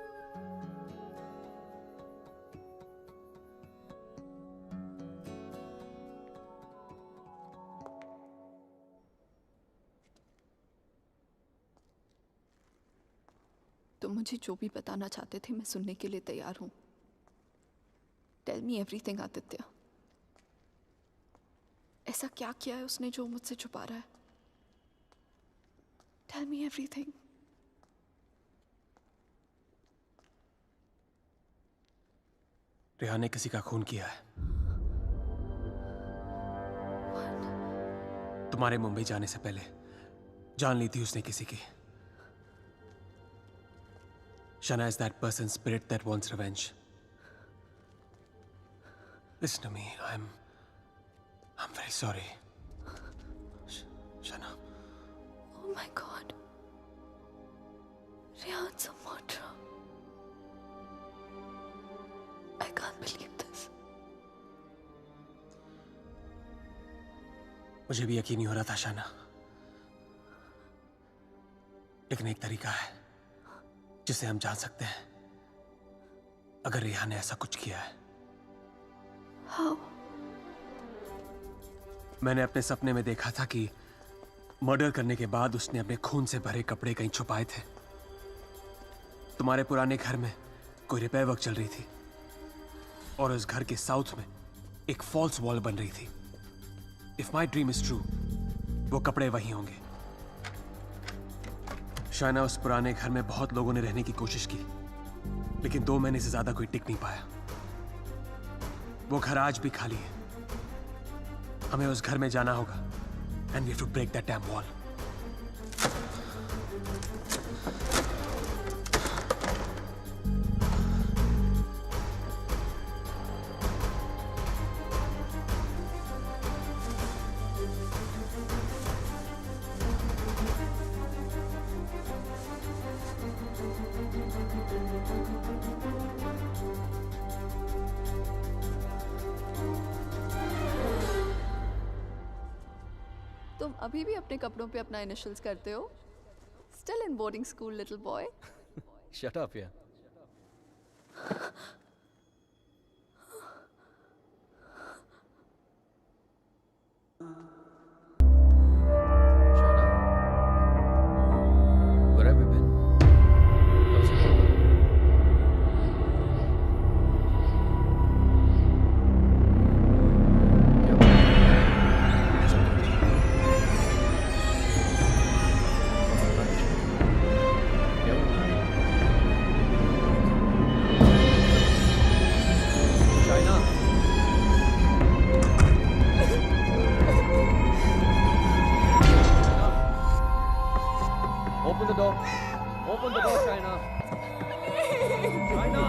तुम मुझे जो भी बताना चाहते थे मैं सुनने के लिए तैयार हूं। Tell me everything Aditya. ऐसा क्या किया है उसने जो मुझसे छुपा रहा है? Tell me everything. रेहान ने किसी का खून किया है। तुम्हारे मुंबई जाने से पहले जान ली थी उसने किसी की। Shana is that person's spirit that wants revenge. Listen to me. I'm very sorry. Shana. Oh my God. Rehan's a murderer. I can't believe this. मुझे भी यकीन नहीं हो रहा था शाना, लेकिन एक तरीका है जिसे हम जान सकते हैं अगर रेहान ने ऐसा कुछ किया है। How? मैंने अपने सपने में देखा था कि मर्डर करने के बाद उसने अपने खून से भरे कपड़े कहीं छुपाए थे। तुम्हारे पुराने घर में कोई रिपेयर वर्क चल रही थी और उस घर के साउथ में एक फॉल्स वॉल बन रही थी। If my dream is true, वो कपड़े वहीं होंगे। शायना, उस पुराने घर में बहुत लोगों ने रहने की कोशिश की, लेकिन 2 महीने से ज्यादा कोई टिक नहीं पाया। वो घर आज भी खाली है। हमें उस घर में जाना होगा and we have to break that damn wall. तुम अभी भी अपने कपड़ों पे अपना इनिशियल्स करते हो? Still in boarding school, little boy. Shut up, yeah. Where have you been? How's it going? Open the door. Open the door, Shaina. Shaina.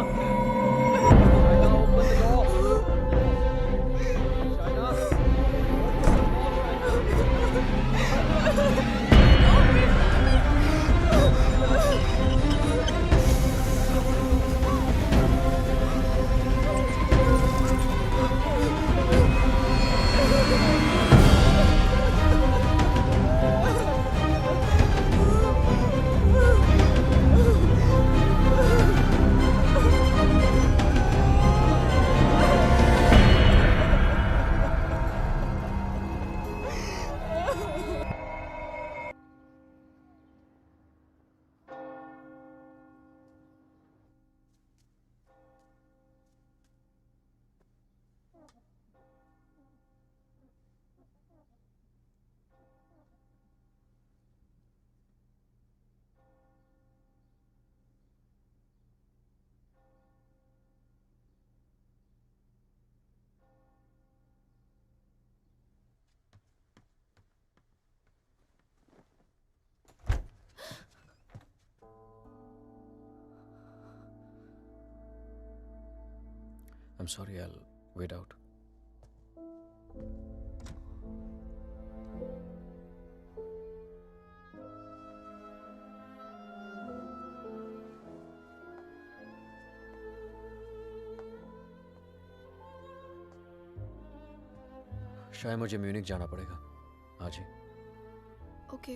Shaina, open the door. Shaina. I'm sorry, I'll wait out. शायद मुझे Munich जाना पड़ेगा आज ही। Okay.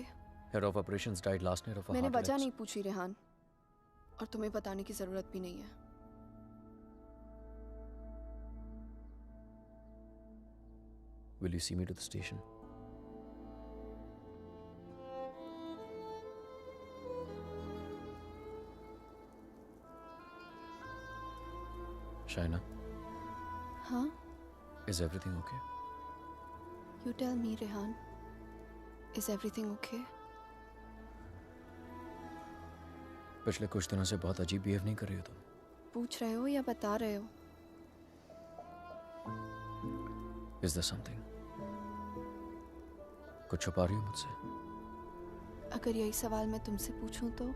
Head of operations died last night of मैंने वजह नहीं पूछी रेहान, और तुम्हें बताने की जरूरत भी नहीं है। Will you see me to the station? Shaina, हाँ? is everything okay? You tell me, Rehan. Is everything okay? पिछले कुछ दिनों से बहुत अजीब बिहेव नहीं कर रही हो तुम। पूछ रहे हो या बता रहे हो? Is there something? कुछ छुपा रही हो मुझसे? अगर यही सवाल मैं तुमसे पूछूं तो?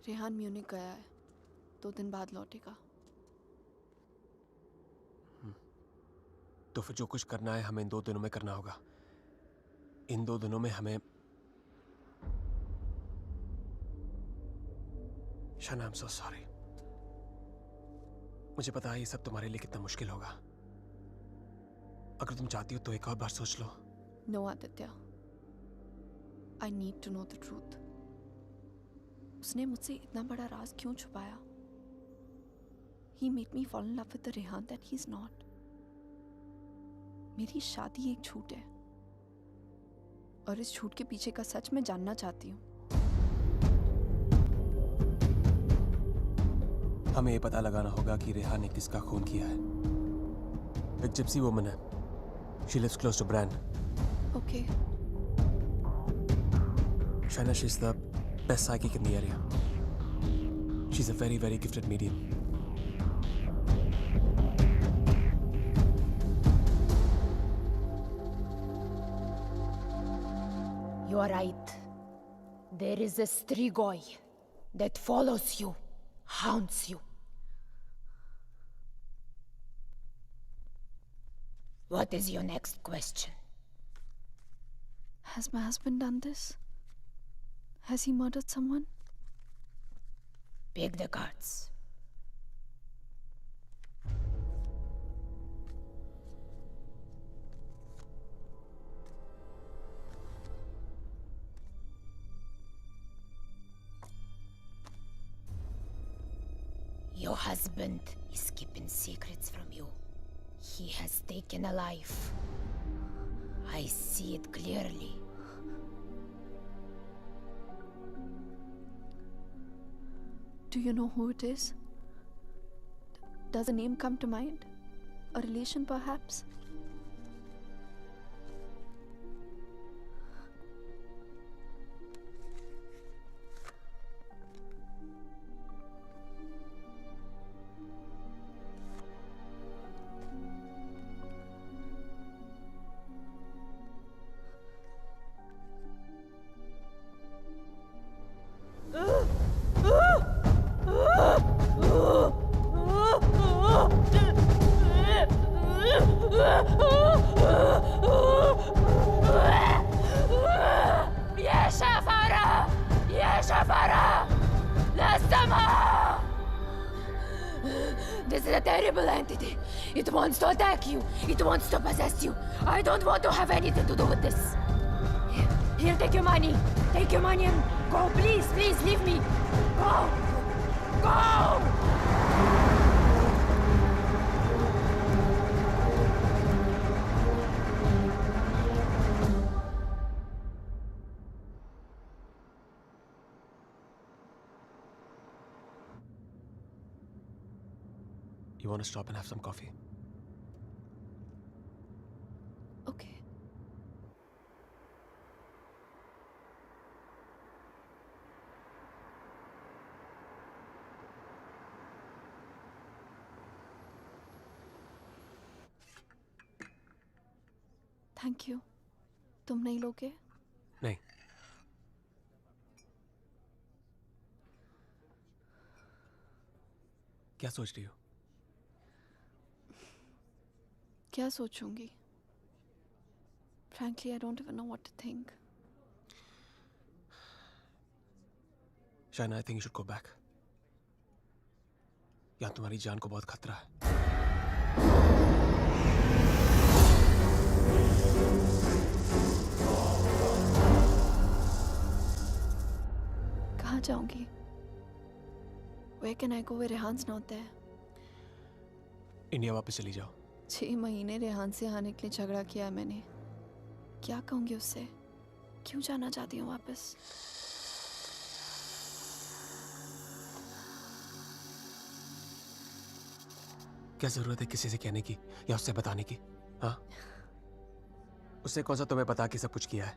रेहान म्यूनिक गया है, 2 दिन बाद लौटेगा। तो फिर जो कुछ करना है हमें इन 2 दिनों में करना होगा। इन 2 दिनों में हमें शाना, I'm so sorry। मुझे पता है ये सब तुम्हारे लिए कितना मुश्किल होगा। अगर तुम चाहती हो तो एक और बार सोच लो। No, Aditya. I need to know the truth। उसने मुझसे इतना बड़ा राज क्यों छुपाया? He made me fall in love with the Rehan that he's not। मेरी शादी एक झूठ है, और इस झूठ के पीछे का सच मैं जानना चाहती हूँ। हमें ये पता लगाना होगा कि रेहान ने किसका खून किया है। एक जिप्सी वुमन है। She lives close to Bran। Okay। Shaina, she's the best psychic in the area। She's a very, very gifted medium। You are right. There is a Strigoi that follows you, haunts you. What is your next question? Has my husband done this? Has he murdered someone? Pick the cards. Your husband is keeping secrets from you. He has taken a life. I see it clearly. Do you know who it is? Does a name come to mind? A relation, perhaps? This is a terrible entity. It wants to attack you. It wants to possess you. I don't want to have anything to do with this. Here, take your money. Take your money and go. Please, please, leave me. Go. Go! You want to stop and have some coffee? Okay. Thank you। तुम नहीं लोगे? नहीं। क्या सोच रही हो? क्या सोचूंगी? Frankly, I don't even know what to think. Shaina, I think you should go back. यहाँ तुम्हारी जान को बहुत खतरा है. कहाँ जाऊंगी? Where can I go where रेहान's not there? India वापस चली जाओ. 6 महीने रेहान से आने के लिए झगड़ा किया है मैंने. क्या कहूंगी उससे? क्यों जाना चाहती हूँ वापस? क्या जरूरत है किसी से कहने की या उससे बताने की? हाँ, उससे कौन सा तुम्हें बता के सब कुछ किया है?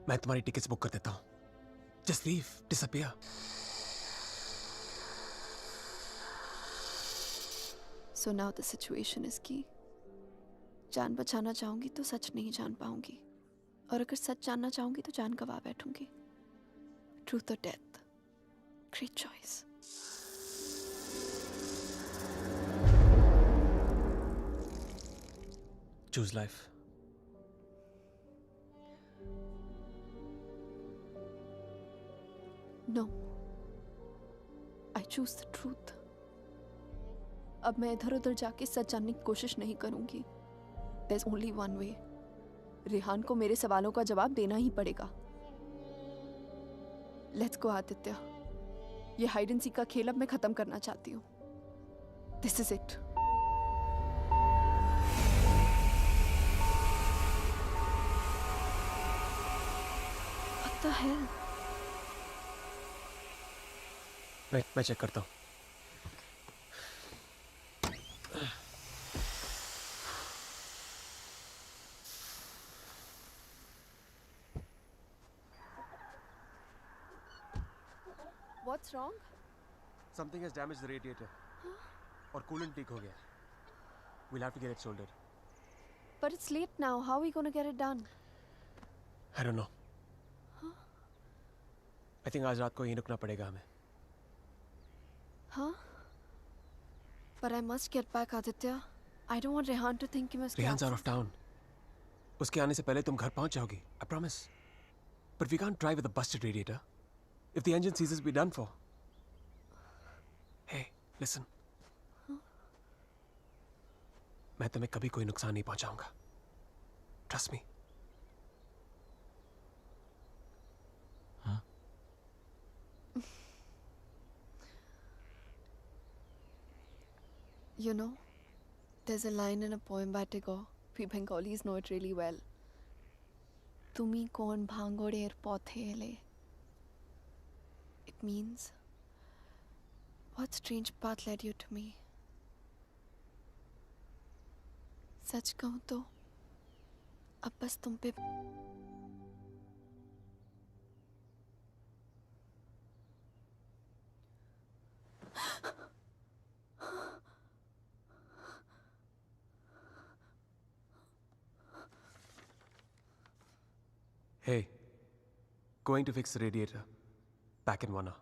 मैं तुम्हारी टिकट्स बुक कर देता हूँ. Just leave, disappear. So now the situation is key. जान बचाना चाहूंगी तो सच नहीं जान पाऊंगी, और अगर सच जानना चाहूंगी तो जान गवा बैठूंगी. Truth or death? Great choice. Choose life. No. I choose the truth. अब मैं इधर उधर जाके सच जानने की कोशिश नहीं करूंगी. There's only one way. Rehan को मेरे सवालों का जवाब देना ही पड़ेगा. Let's go, Aditya. ये हाइड एंड सीक का खेल अब मैं खत्म करना चाहती हूँ. This is it. What the hell? मैं चेक करता हूँ. What's wrong? Something has damaged the radiator. और coolant leak हो गया. We'll have to get it soldered. But it's late now. How are we going to get it done? I don't know. I think आज रात को यहीं रुकना पड़ेगा हमें. Huh? But I must get back, Aditya. I don't want Rehan to think कि मैं उसके Rehan's out of town. उसके आने से पहले तुम घर पहुंच जाओगी. I promise. But we can't drive with a busted radiator. If the engine seizes, we're done for. Hey, listen. मैं तुम्हें कभी कोई नुकसान नहीं पहुंचाऊंगा. Trust me. हाँ? You know, there's a line in a poem by Tagore. We Bengalis know it really well. Tumi kon bhangoder pothele. It means, what strange path led you to me? सच कहूं तो अब बस तुम पे Hey, going to fix the radiator. Back in 1 hour.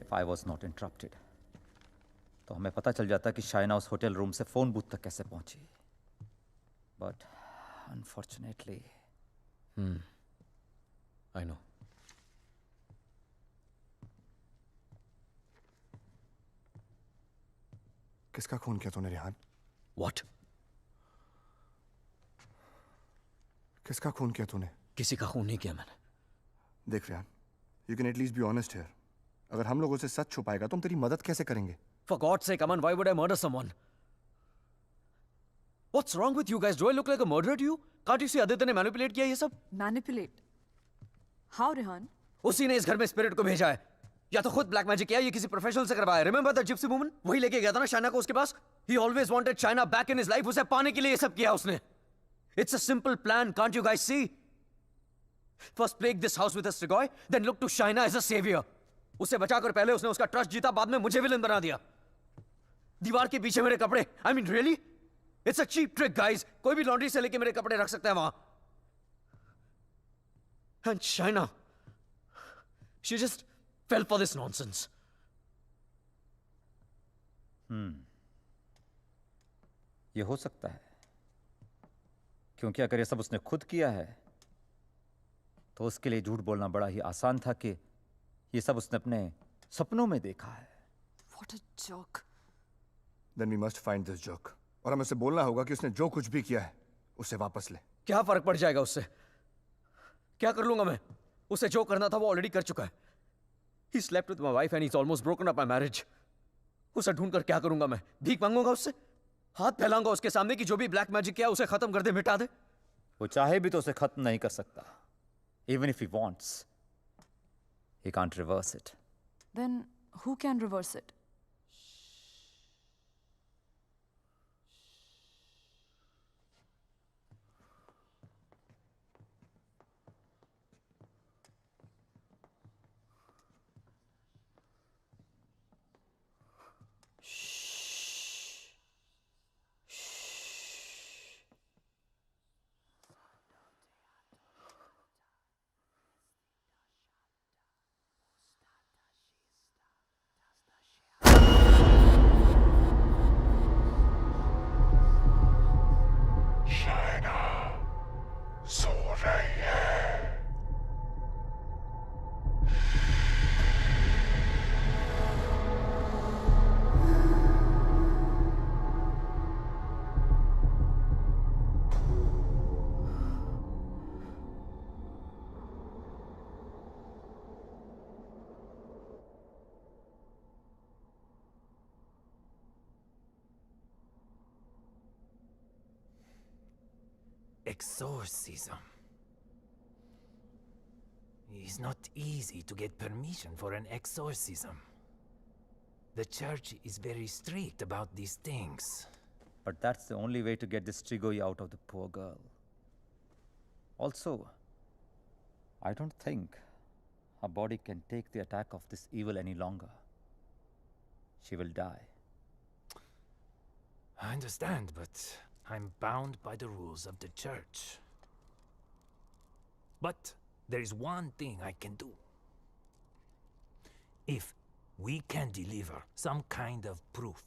If I was not interrupted, तो हमें पता चल जाता कि शाइना उस होटल रूम से फोन बूथ तक कैसे पहुंची. But unfortunately, I know. किसका खून किया तूने रेहान? What? किसका खून किया तूने? किसी का खून नहीं किया मैंने. देख Rehan, you can at least be honest here. अगर हम लोगों से सच छुपाएगा तो हम तेरी मदद कैसे करेंगे? For God's sake, Aman, why would I murder someone? What's wrong with you guys? Do I look like a murderer to you? Can't you see Aditya ने मैनिपुलेट किया ये सब? Manipulate? How, Rehan? उसी ने इस घर में स्पिरिट को भेजा है. या तो खुद ब्लैक मैजिक किया या किसी प्रोफेशनल से करवाया. Remember the gypsy woman? वही लेके गया था ना शाइना को उसके पास. He always wanted Shaina back in his life. उसे पाने के लिए ये सब किया उसने. It's a simple plan. Can't you guys see? First plague this house with a Strigoi, then look to Shaina as a savior. उसे बचाकर पहले उसने उसका ट्रस्ट जीता, बाद में मुझे विलन बना दिया. दीवार के पीछे मेरे कपड़े. I mean, really? It's a cheap trick, guys. कोई भी लॉन्ड्री से लेके मेरे कपड़े रख सकता है वहां. And Shaina, she just fell for this nonsense. ये हो सकता है, क्योंकि अगर ये सब उसने खुद किया है तो उसके लिए झूठ बोलना बड़ा ही आसान था कि ये सब उसने अपने सपनों में देखा है. What a joke. Then we must find this joke. और हमें उसे बोलना होगा कि उसने जो कुछ भी किया है उसे वापस ले. क्या फर्क पड़ जाएगा उससे? क्या कर लूंगा मैं? उसे जो करना था वो ऑलरेडी कर चुका है. He slept with my wife and he's almost broken up my marriage. उसे ढूंढकर क्या करूंगा मैं? भीख मांगूंगा उससे? हाथ फैलाऊंगा उसके सामने कि जो भी ब्लैक मैजिक किया उसे खत्म कर दे, मिटा दे? वो चाहे भी तो उसे खत्म नहीं कर सकता. Even if he wants, he can't reverse it. Then who can reverse it? Exorcism. It's not easy to get permission for an exorcism. The church is very strict about these things. But that's the only way to get this Strigoi out of the poor girl. Also, I don't think her body can take the attack of this evil any longer. She will die. I understand, but I'm bound by the rules of the church. But there is one thing I can do. If we can deliver some kind of proof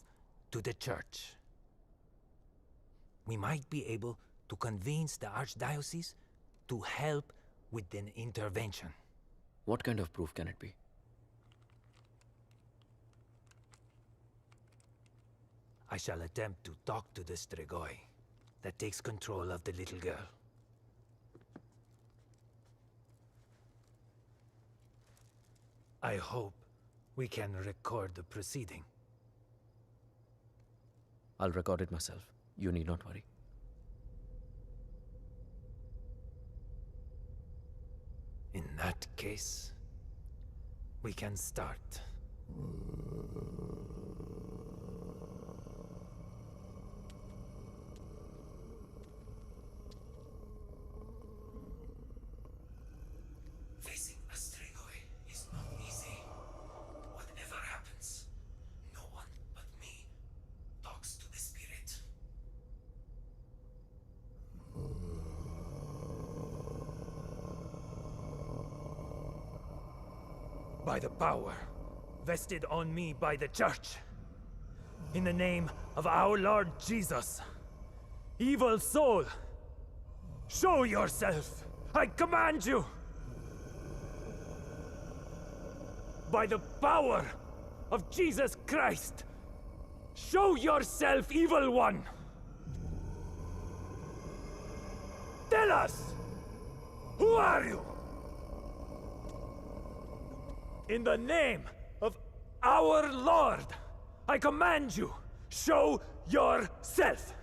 to the church, we might be able to convince the archdiocese to help with an intervention. What kind of proof can it be? I shall attempt to talk to the Strigoi that takes control of the little girl. I hope we can record the proceeding. I'll record it myself. You need not worry. that case, we can start. Facing a Strigoi is not easy. Whatever happens, no one but me talks to the spirit. By the power vested on me by the Church, in the name of our Lord Jesus, evil soul, show yourself! I command you! By the power of Jesus Christ, show yourself, evil one! Tell us! Who are you? In the name of our Lord, I command you, show yourself!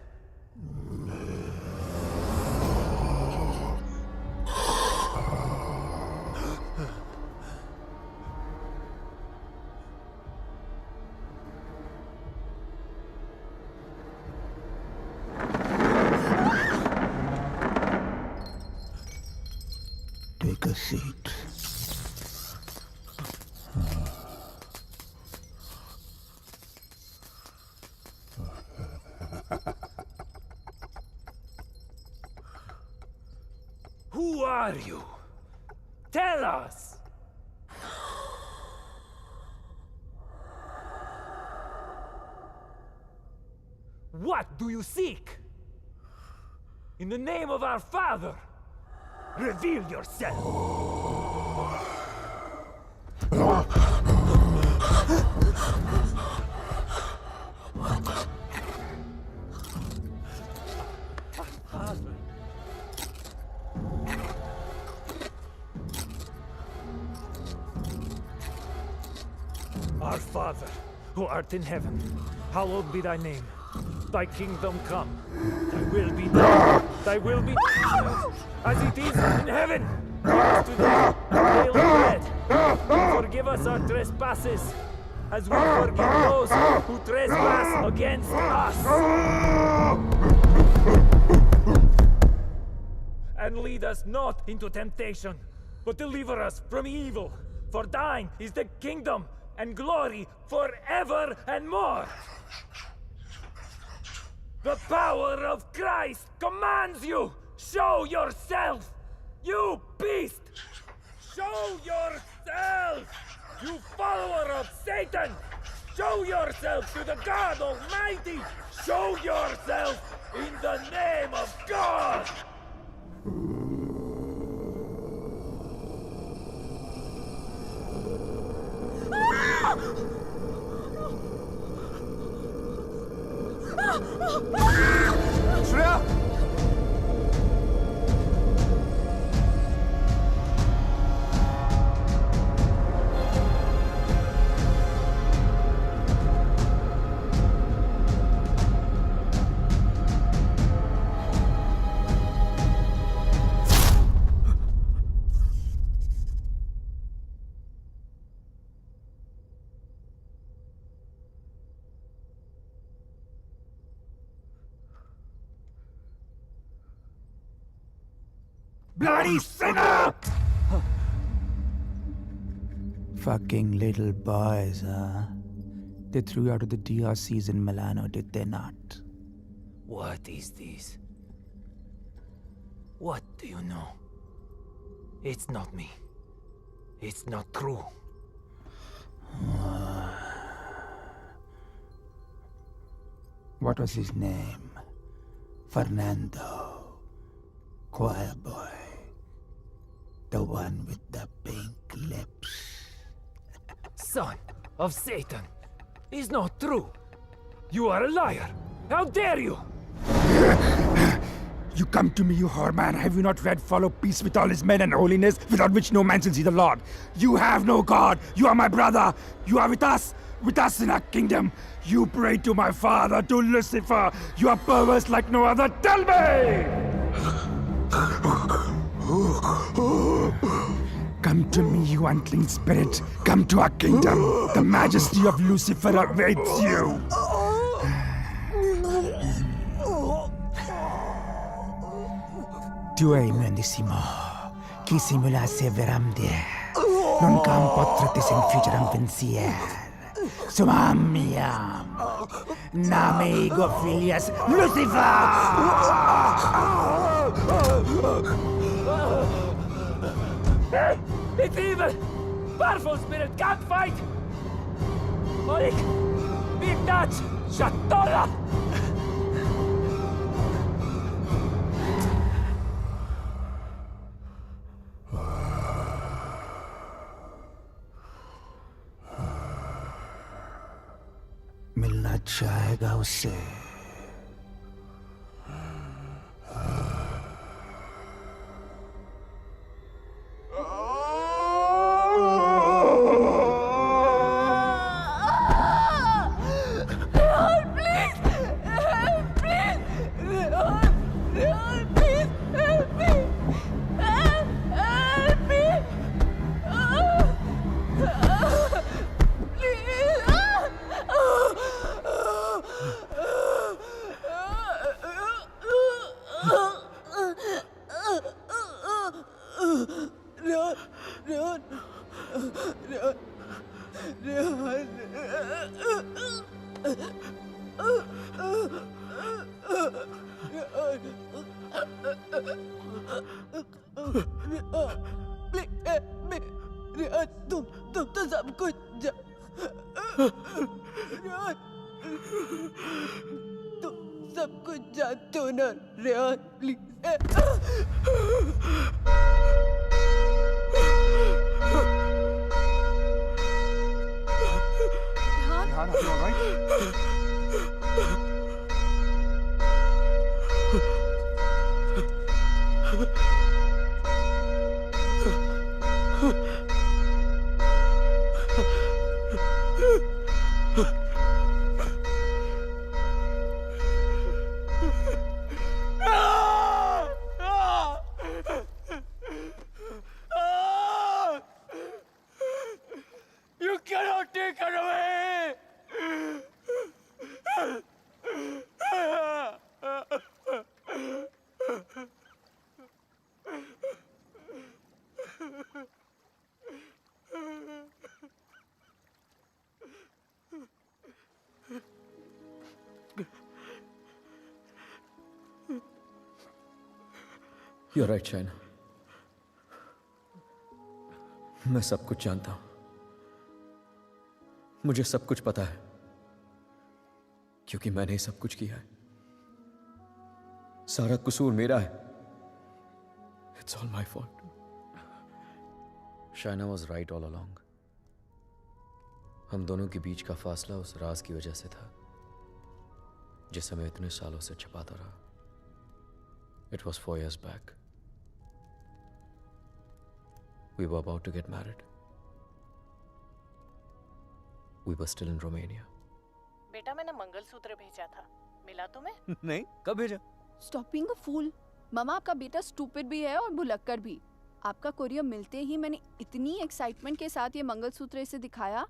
Take a seat. Who are you? Tell us! What do you seek? In the name of our Father, reveal yourself! Our Father, who art in heaven, hallowed be thy name. Thy kingdom come. Thy will be done. Thy will be done. As it is in heaven. Give us today our daily bread. And forgive us our trespasses, as we forgive those who trespass against us. And lead us not into temptation, but deliver us from evil. For thine is the kingdom and glory forever and more. The power of Christ commands you! Show yourself! You beast! Show yourself! You follower of Satan! Show yourself to the God Almighty! Show yourself in the name of God! Shreya! Bloody sinner! Fucking little boys, huh? They threw you out of the DRCs in Milano, did they not? What is this? What do you know? It's not me. It's not true. What was his name? Fernando. Choir boy. The one with the pink lips. Son of Satan! Is not true! You are a liar! How dare you! You come to me, you whoreman. Have you not read Follow Peace with all his men and holiness, without which no man shall see the Lord? You have no God. You are my brother. You are with us in our kingdom. You pray to my father, to Lucifer. You are perverse like no other. Tell me! Come to me, you unclean spirit. Come to our kingdom. The majesty of Lucifer awaits you. Tu hai mendissimo. Chi simula se veramde. Non cam potratis infigeram pensier. Sumamiam. Name ego filias Lucifer! It's evil! Powerful spirit can't fight! Orik! Big Dutch! Shatola! मिलना चाहेगा उससे तुम तो सब कुछ तुम सब कुछ जानते हो ना Rehan please Rehan, are you all right? You cannot take her away! You're right, Shaina. मैं सब कुछ जानता हूं. मुझे सब कुछ पता है क्योंकि मैंने ही सब कुछ किया है. सारा कसूर मेरा है. It's all my fault. Shaina was right all along. हम दोनों के बीच का फासला उस राज की वजह से था जिसे मैं इतने सालों से छिपाता रहा. It was 4 years back. We were about to get married. We were still in Romania. बेटा मैंने मंगलसूत्र भेजा था. मिला तुम्हें? नहीं, कब भेजा? Stop being a fool. मामा आपका बेटा स्टूपिड भी है और भुलक्कड़ भी. आपका कोरियर मिलते ही मैंने इतनी एक्साइटमेंट के साथ ये मंगलसूत्र इसे दिखाया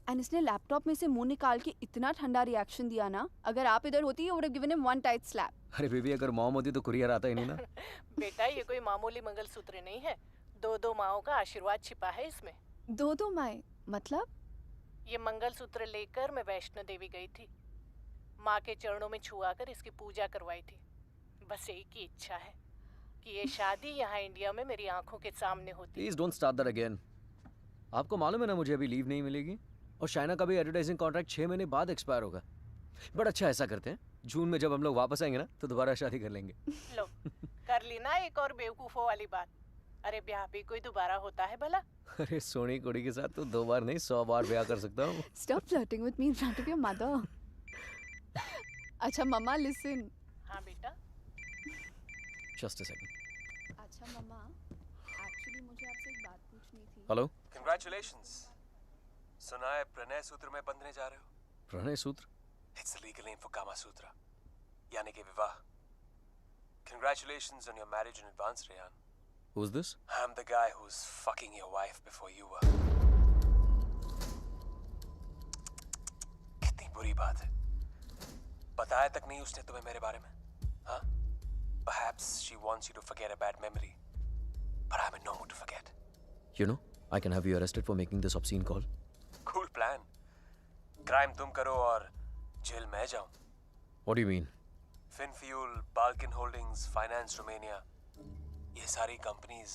एंड इसने लैपटॉप में से मुंह निकाल के इतना ठंडा रिएक्शन दिया ना. अगर आप इधर होती you would have given him one tight slap. अरे बेबी, अगर मॉम होती तो कुरियर आता ही नहीं ना. बेटा ये कोई मामूली मंगलसूत्र नहीं है. 2 माओं का आशीर्वाद छिपा है इसमें. 2 माएं मतलब? ये मंगलसूत्र लेकर मैं वैष्णो देवी गई थी. माँ के चरणों में छुआकर इसकी पूजा करवाई थी. बस एक ही इच्छा है कि ये शादी यहाँ इंडिया में मेरी आंखों के सामने होती. Please don't start that again. आपको मालूम है ना मुझे अभी लीव नहीं मिलेगी और शाइना का भी एडवर्टाइजिंग कॉन्ट्रैक्ट 6 महीने बाद एक्सपायर होगा. बट अच्छा ऐसा करते हैं, जून में जब हम लोग वापस आएंगे ना तो दोबारा शादी कर लेंगे. लो कर ली ना एक और बेवकूफों वाली बात. अरे ब्याह भी कोई दोबारा होता है भला? अरे सोनी कुड़ी के साथ तो 2 बार नहीं 100 बार ब्याह कर सकता हूँ. Stop flirting with me in front of your mother. अच्छा मम्मा listen. हाँ बेटा. Just a second. अच्छा मम्मा, एक्चुअली मुझे आपसे एक बात पूछनी थी. हेलो. Congratulations. सुना है प्रणय सूत्र में बंधने जा रहे हो? प्रणय सूत्र? It's the legal name for Kama Sutra. यानी कि विवाह. Congratulations on your marriage in advance, Rehan. Who's this? I'm the guy who's fucking your wife before you were. कितनी बुरी बात है। बताया तक नहीं उसने तुम्हें मेरे बारे में, हाँ? Perhaps she wants you to forget a bad memory, but I'm in no mood to forget. You know, I can have you arrested for making this obscene call. Cool plan. Crime तुम करो और jail मैं जाऊं. What do you mean? Finfuel, Balkan Holdings, Finance Romania. ये सारी companies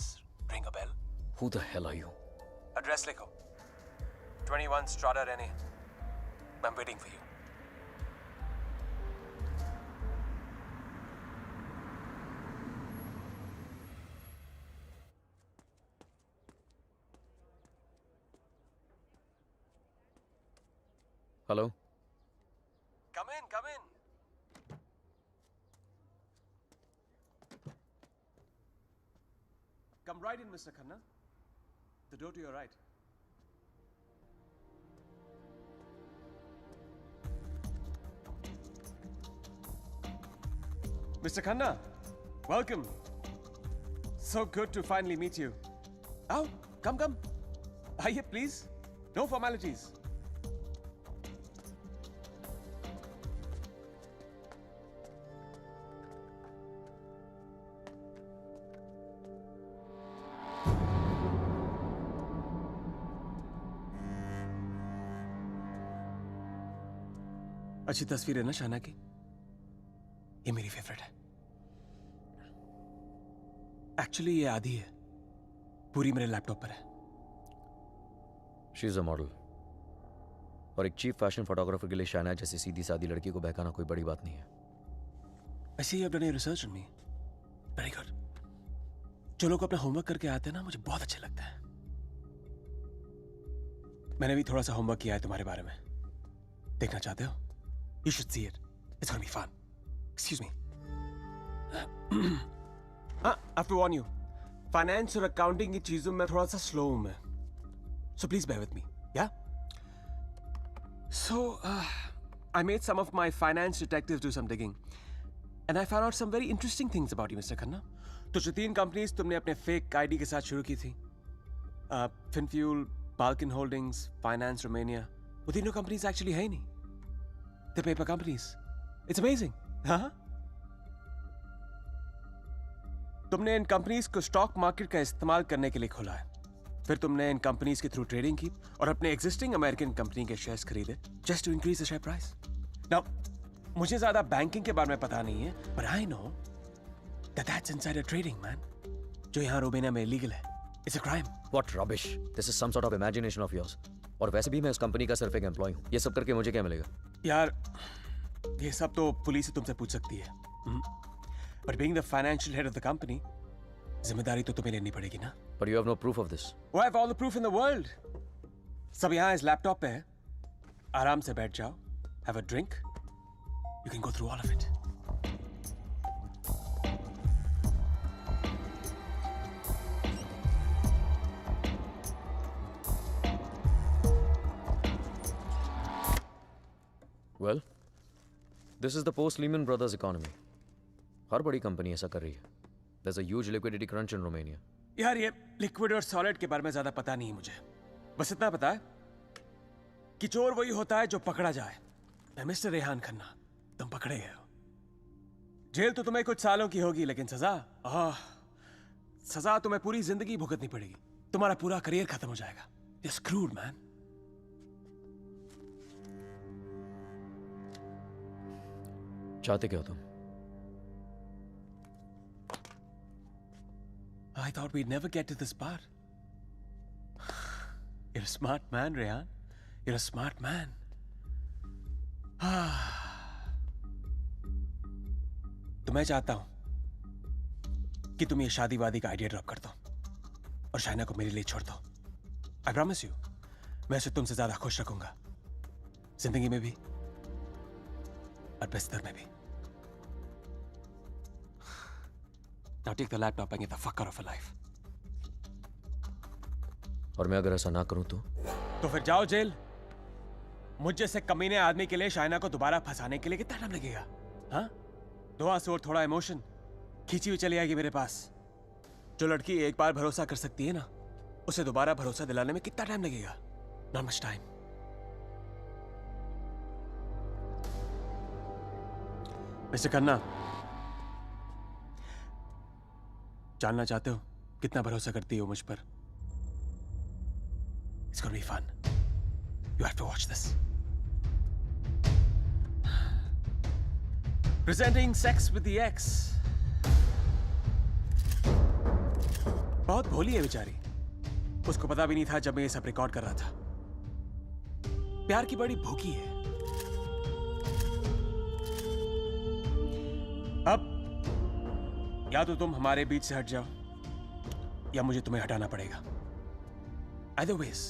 ring a bell? Who the hell are you? Address लिखो. 21 Strada Rene. I'm waiting for you. Hello? Come in, come in. Come right in, Mr. Khanna. The door to your right. Mr. Khanna, welcome. So good to finally meet you. Oh, come. Aye, please. No formalities. अच्छी तस्वीर है ना शाना की? ये मेरी favourite है। Actually ये आधी है, पूरी मेरे लैपटॉप पर है। शी इज अ मॉडल, और एक चीफ फैशन फोटोग्राफर के लिए शाना जैसी सीधी सादी लड़की को बहकाना कोई बड़ी बात नहीं है। I see you have done your research on me. Very good. जो लोग अपना होमवर्क करके आते हैं ना, मुझे बहुत अच्छा लगता है। मैंने भी थोड़ा सा होमवर्क किया है तुम्हारे बारे में। देखना चाहते हो? You should see it. It's gonna be fun. Excuse me. I have to warn you. Finance और accounting की चीजों में थोड़ा सा slow हूँ मैं. So please bear with me. Yeah? So, I made some of my finance detectives do some digging. And I found out some very interesting things about you, Mr. Khanna. तो जो 3 companies तुमने अपने fake ID के साथ शुरू की थी, Finfuel, Balkan Holdings, Finance Romania, वो तीनों कंपनीज एक्चुअली है ही नहीं. The paper companies. It's amazing. हाँ? तुमने इन कंपनीज को स्टॉक मार्केट का इस्तेमाल करने के लिए खोला है. फिर तुमने इन कंपनीज के थ्रू ट्रेडिंग की और अपने एग्जिस्टिंग अमेरिकन कंपनी के शेयर्स खरीदे just to increase the share price. Now मुझे ज्यादा बैंकिंग के बारे में पता नहीं है, but I know that that's insider trading, man. जो यहाँ रोमेनिया में इलीगल है. It's a crime. What rubbish. This is some sort of imagination of yours. और वैसे भी मैं उस कंपनी का सिर्फ एक एम्प्लॉय हूँ. ये सब करके मुझे क्या मिलेगा? यार, ये सब तो पुलिस ही तुमसे पूछ सकती है. But being the financial head of the company, जिम्मेदारी तो तुम्हें लेनी पड़ेगी ना. But you have no proof of this. Oh, I have all the proof in the world. सब यहाँ इस लैपटॉप पे है. आराम से बैठ जाओ. Have a drink. You can go through all of it. Well, this is the post-Lehman Brothers economy. हर बड़ी कंपनी ऐसा कर रही है. There's a huge liquidity crunch in Romania. यार ये लिक्विड और सॉलिड के बारे में ज्यादा पता नहीं है मुझे. बस इतना पता है कि चोर वही होता है जो पकड़ा जाए. मिस्टर रेहान खन्ना, तुम पकड़े गए हो. जेल तो तुम्हें कुछ सालों की होगी, लेकिन सजा तुम्हें पूरी जिंदगी भुगतनी पड़ेगी. तुम्हारा पूरा करियर खत्म हो जाएगा. You're screwed, man. चाहते क्या हो तुम? I thought we'd never get to this part. You're a smart man, Rehan. You're a smart man. तो मैं चाहता हूं कि तुम ये शादी वादी का आइडिया ड्रॉप कर दो और शाइना को मेरे लिए छोड़ दो. I promise you, मैं उसे तुमसे ज्यादा खुश रखूंगा, जिंदगी में भी और बिस्तर में भी. Now take the laptop and get the fuck out of her life. और मैं अगर ऐसा ना करूं तो फिर जाओ जेल. मुझ जैसे कमीने आदमी के लिए शाइना को दोबारा फंसाने के लिए कितना टाइम लगेगा? हाँ? 2 आंसू और थोड़ा इमोशन खींची हुई चली आएगी मेरे पास. जो लड़की एक बार भरोसा कर सकती है ना, उसे दोबारा भरोसा दिलाने में कितना टाइम लगेगा? Not much time. Mister Khanna, जानना चाहते हो कितना भरोसा करती हो मुझ पर? It's gonna be fun. You have to watch this. Presenting Sex with the Ex. बहुत भोली है बेचारी। उसको पता भी नहीं था जब मैं ये सब रिकॉर्ड कर रहा था। प्यार की बड़ी भूखी है। अब या तो तुम हमारे बीच से हट जाओ या मुझे तुम्हें हटाना पड़ेगा। Either ways,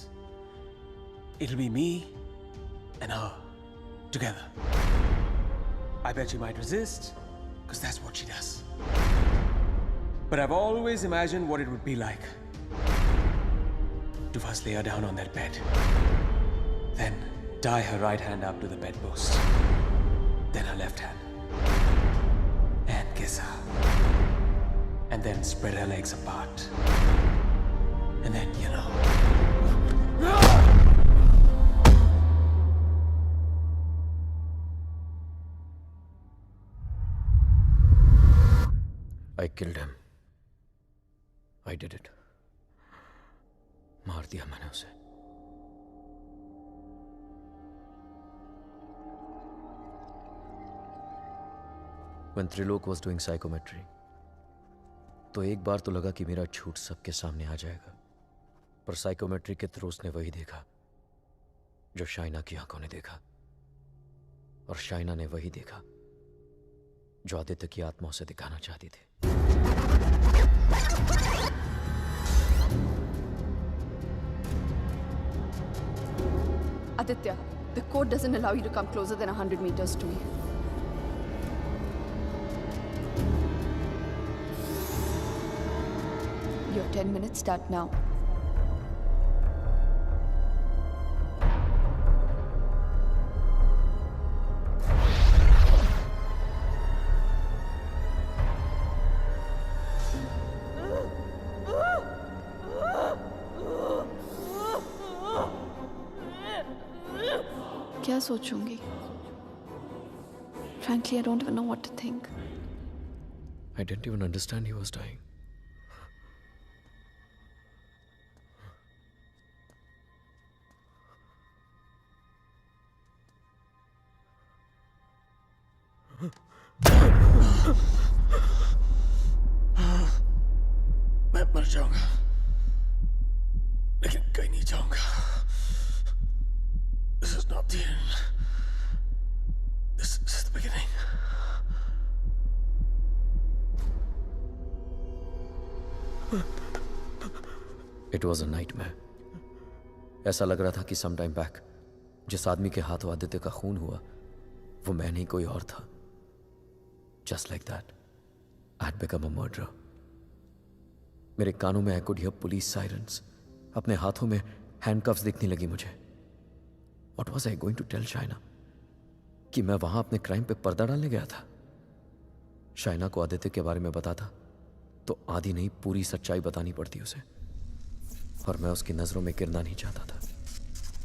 it'll be me and her together. I bet she might resist, because that's what she does. But I've always imagined what it would be like to first lay her down on that bed, then tie her right hand up to the bedpost, then her left hand, and kiss her, and then spread her legs apart, and then, you know. I killed him. I did it. मार दिया मैंने उसे। When Trilok was doing psychometry, तो एक बार तो लगा कि मेरा झूठ सबके सामने आ जाएगा, पर साइकोमेट्री के थ्रू उसने वही देखा जो शाइना की आंखों ने देखा, और शाइना ने वही देखा जो आदित्य की आत्मा उसे दिखाना चाहती थी। Aditya, the code doesn't allow you to come closer than 100 meters to me. Your 10 minutes start now. क्या सोचूंगी? Frankly, I don't even know what to think. I didn't even understand he was dying. मैं मर जाऊंगा, लेकिन कहीं नहीं जाऊंगा। This is not the end. This is the beginning. It was a nightmare. ऐसा लग रहा था कि some time back जिस आदमी के हाथों आदित्य का खून हुआ वो मैं नहीं कोई और था। Just like that, I had become a murderer. मेरे कानों में I could hear police sirens. अपने हाथों में handcuffs दिखने लगी मुझे। What was I going to tell Shaina? कि मैं वहां अपने क्राइम पे पर्दा डालने गया था। शाइना को आदित्य के बारे में बताता तो आधी नहीं पूरी सच्चाई बतानी पड़ती उसे, और मैं उसकी नजरों में गिरना नहीं चाहता था,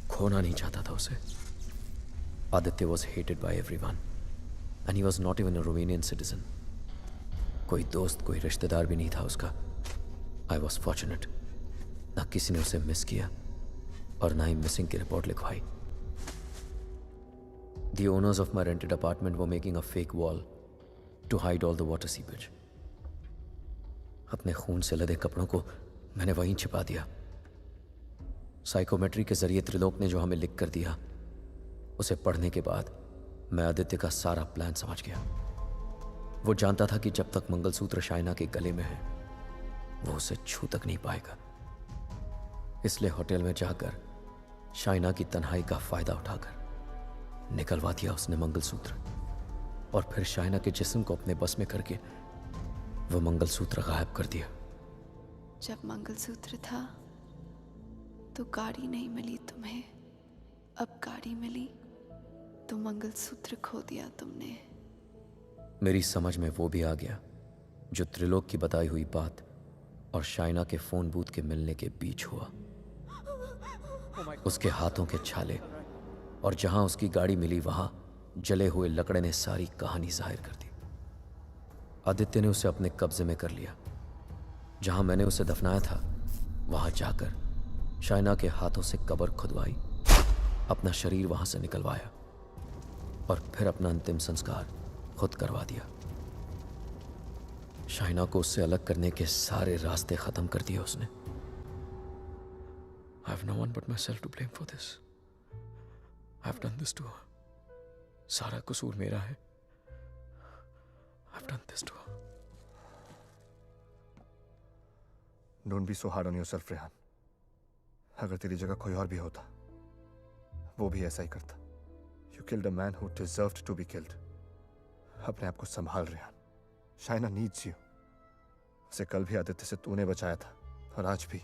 खोना नहीं चाहता था उसे। Aditya was hated by everyone and he was not even a Romanian citizen. कोई दोस्त कोई रिश्तेदार भी नहीं था उसका। I was fortunate. ना किसी ने उसे मिस किया और ना ही मिसिंग की रिपोर्ट लिखवाई। The owners of my rented apartment were making a fake wall to hide all the water seepage. अपने खून से लदे कपड़ों को मैंने वहीं छिपा दिया। साइकोमेट्री के जरिए त्रिलोक ने जो हमें लिख कर दिया उसे पढ़ने के बाद मैं आदित्य का सारा प्लान समझ गया। वो जानता था कि जब तक मंगलसूत्र शाइना के गले में है वो उसे छू तक नहीं पाएगा। इसलिए होटल में जाकर शाइना की तन्हाई का फायदा उठाकर निकलवा दिया उसने मंगलसूत्र, और फिर शाइना के जिस्म को अपने बस में करके वो मंगलसूत्र गायब कर दिया। जब मंगलसूत्र था तो गाड़ी नहीं मिली तुम्हें, अब गाड़ी मिली तो मंगलसूत्र खो दिया तुमने। मेरी समझ में वो भी आ गया जो त्रिलोक की बताई हुई बात और शाइना के फोन बूथ के मिलने के बीच हुआ। उसके हाथों के छाले और जहां उसकी गाड़ी मिली वहां जले हुए लकड़े ने सारी कहानी जाहिर कर दी। आदित्य ने उसे अपने कब्जे में कर लिया। जहां मैंने उसे दफनाया था वहां जाकर शाइना के हाथों से कब्र खुदवाई, अपना शरीर वहां से निकलवाया और फिर अपना अंतिम संस्कार खुद करवा दिया। शाइना को उससे अलग करने के सारे रास्ते खत्म कर दिए उसने। I have no one but myself to blame for this. I have done this to her. सारा कसूर मेरा है। I have done this to her. Don't be so hard on yourself, Rehan. अगर तेरी जगह कोई और भी होता, वो भी ऐसा ही करता। You killed a man who deserved to be killed. अपने आप को संभाल रेहान। Shaina needs you. उसे कल भी आदित्य से तूने बचाया था और आज भी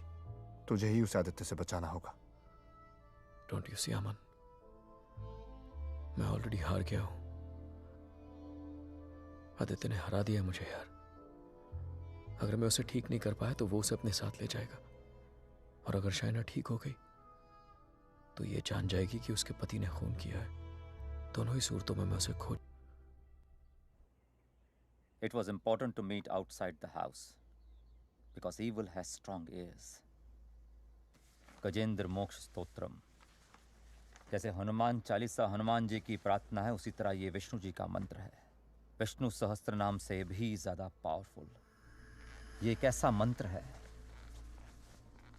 तुझे ही उसे आदित्य से बचाना होगा। Don't you see, अमन? मैं ऑलरेडी हार गया हूं। आदित्य ने हरा दिया मुझे यार। अगर मैं उसे ठीक नहीं कर पाया तो वो उसे अपने साथ ले जाएगा, और अगर शाइना ठीक हो गई तो ये जान जाएगी कि उसके पति ने खून किया है। दोनों ही सूरतों में मैं उसे खो। It was important to meet outside the house because evil has strong ears. Gajendra मोक्ष स्तोत्रम, जैसे हनुमान चालीसा हनुमान जी की प्रार्थना है, उसी तरह ये विष्णु जी का मंत्र है। विष्णु सहस्त्र नाम से भी ज्यादा पावरफुल। ये एक ऐसा मंत्र है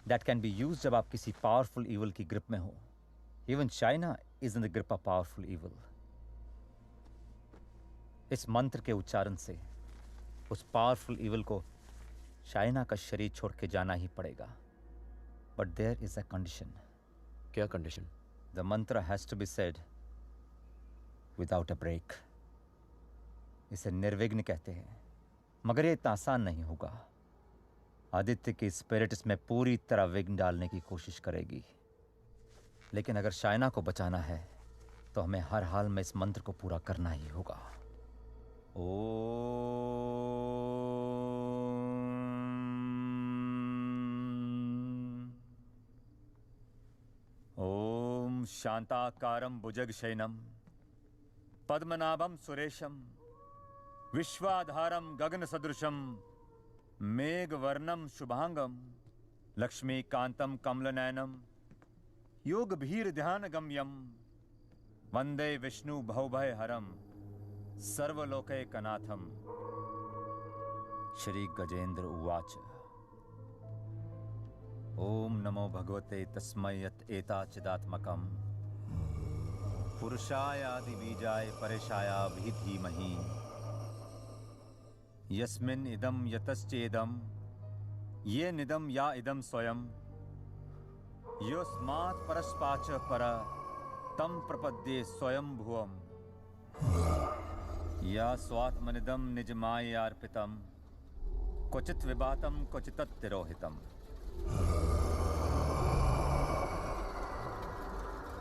that can be used जब आप किसी पावरफुल evil की ग्रिप में हो। Even China is in the grip of powerful evil. इस मंत्र के उच्चारण से उस पावरफुल evil को चाइना का शरीर छोड़ के जाना ही पड़ेगा। But there is a condition. क्या condition? The mantra has to be said without a break. इसे निर्विघ्न कहते हैं, मगर ये इतना आसान नहीं होगा। आदित्य की स्पिरिट इसमें पूरी तरह विघ्न डालने की कोशिश करेगी, लेकिन अगर शाइना को बचाना है तो हमें हर हाल में इस मंत्र को पूरा करना ही होगा। ओम शांताकारं भुजगशयनं पद्मनाभं सुरेशं विश्वाधारं गगनसदृशं मेघवर्णं शुभांगं लक्ष्मीकांतं कमलनयनं योगभीर्ध्यानगम्यं वंदे विष्णु भवभयहरं सर्वलोकैकनाथं। श्री गजेंद्र उवाच। ओम नमो भगवते तस्मै यत् एताचिदात्मकं पुरुषाय आदिबीजाय परेशाय धीमहि यस्मिन् इदं यतश्चेदं ये निदं या इदं स्वयं योस्मात् परस्पाच पर तं प्रपद्ये स्वयं भुवम् या स्वात्मनिदं निजमायार्पितं क्वचित् विभातं क्वचित् तिरोहितम्।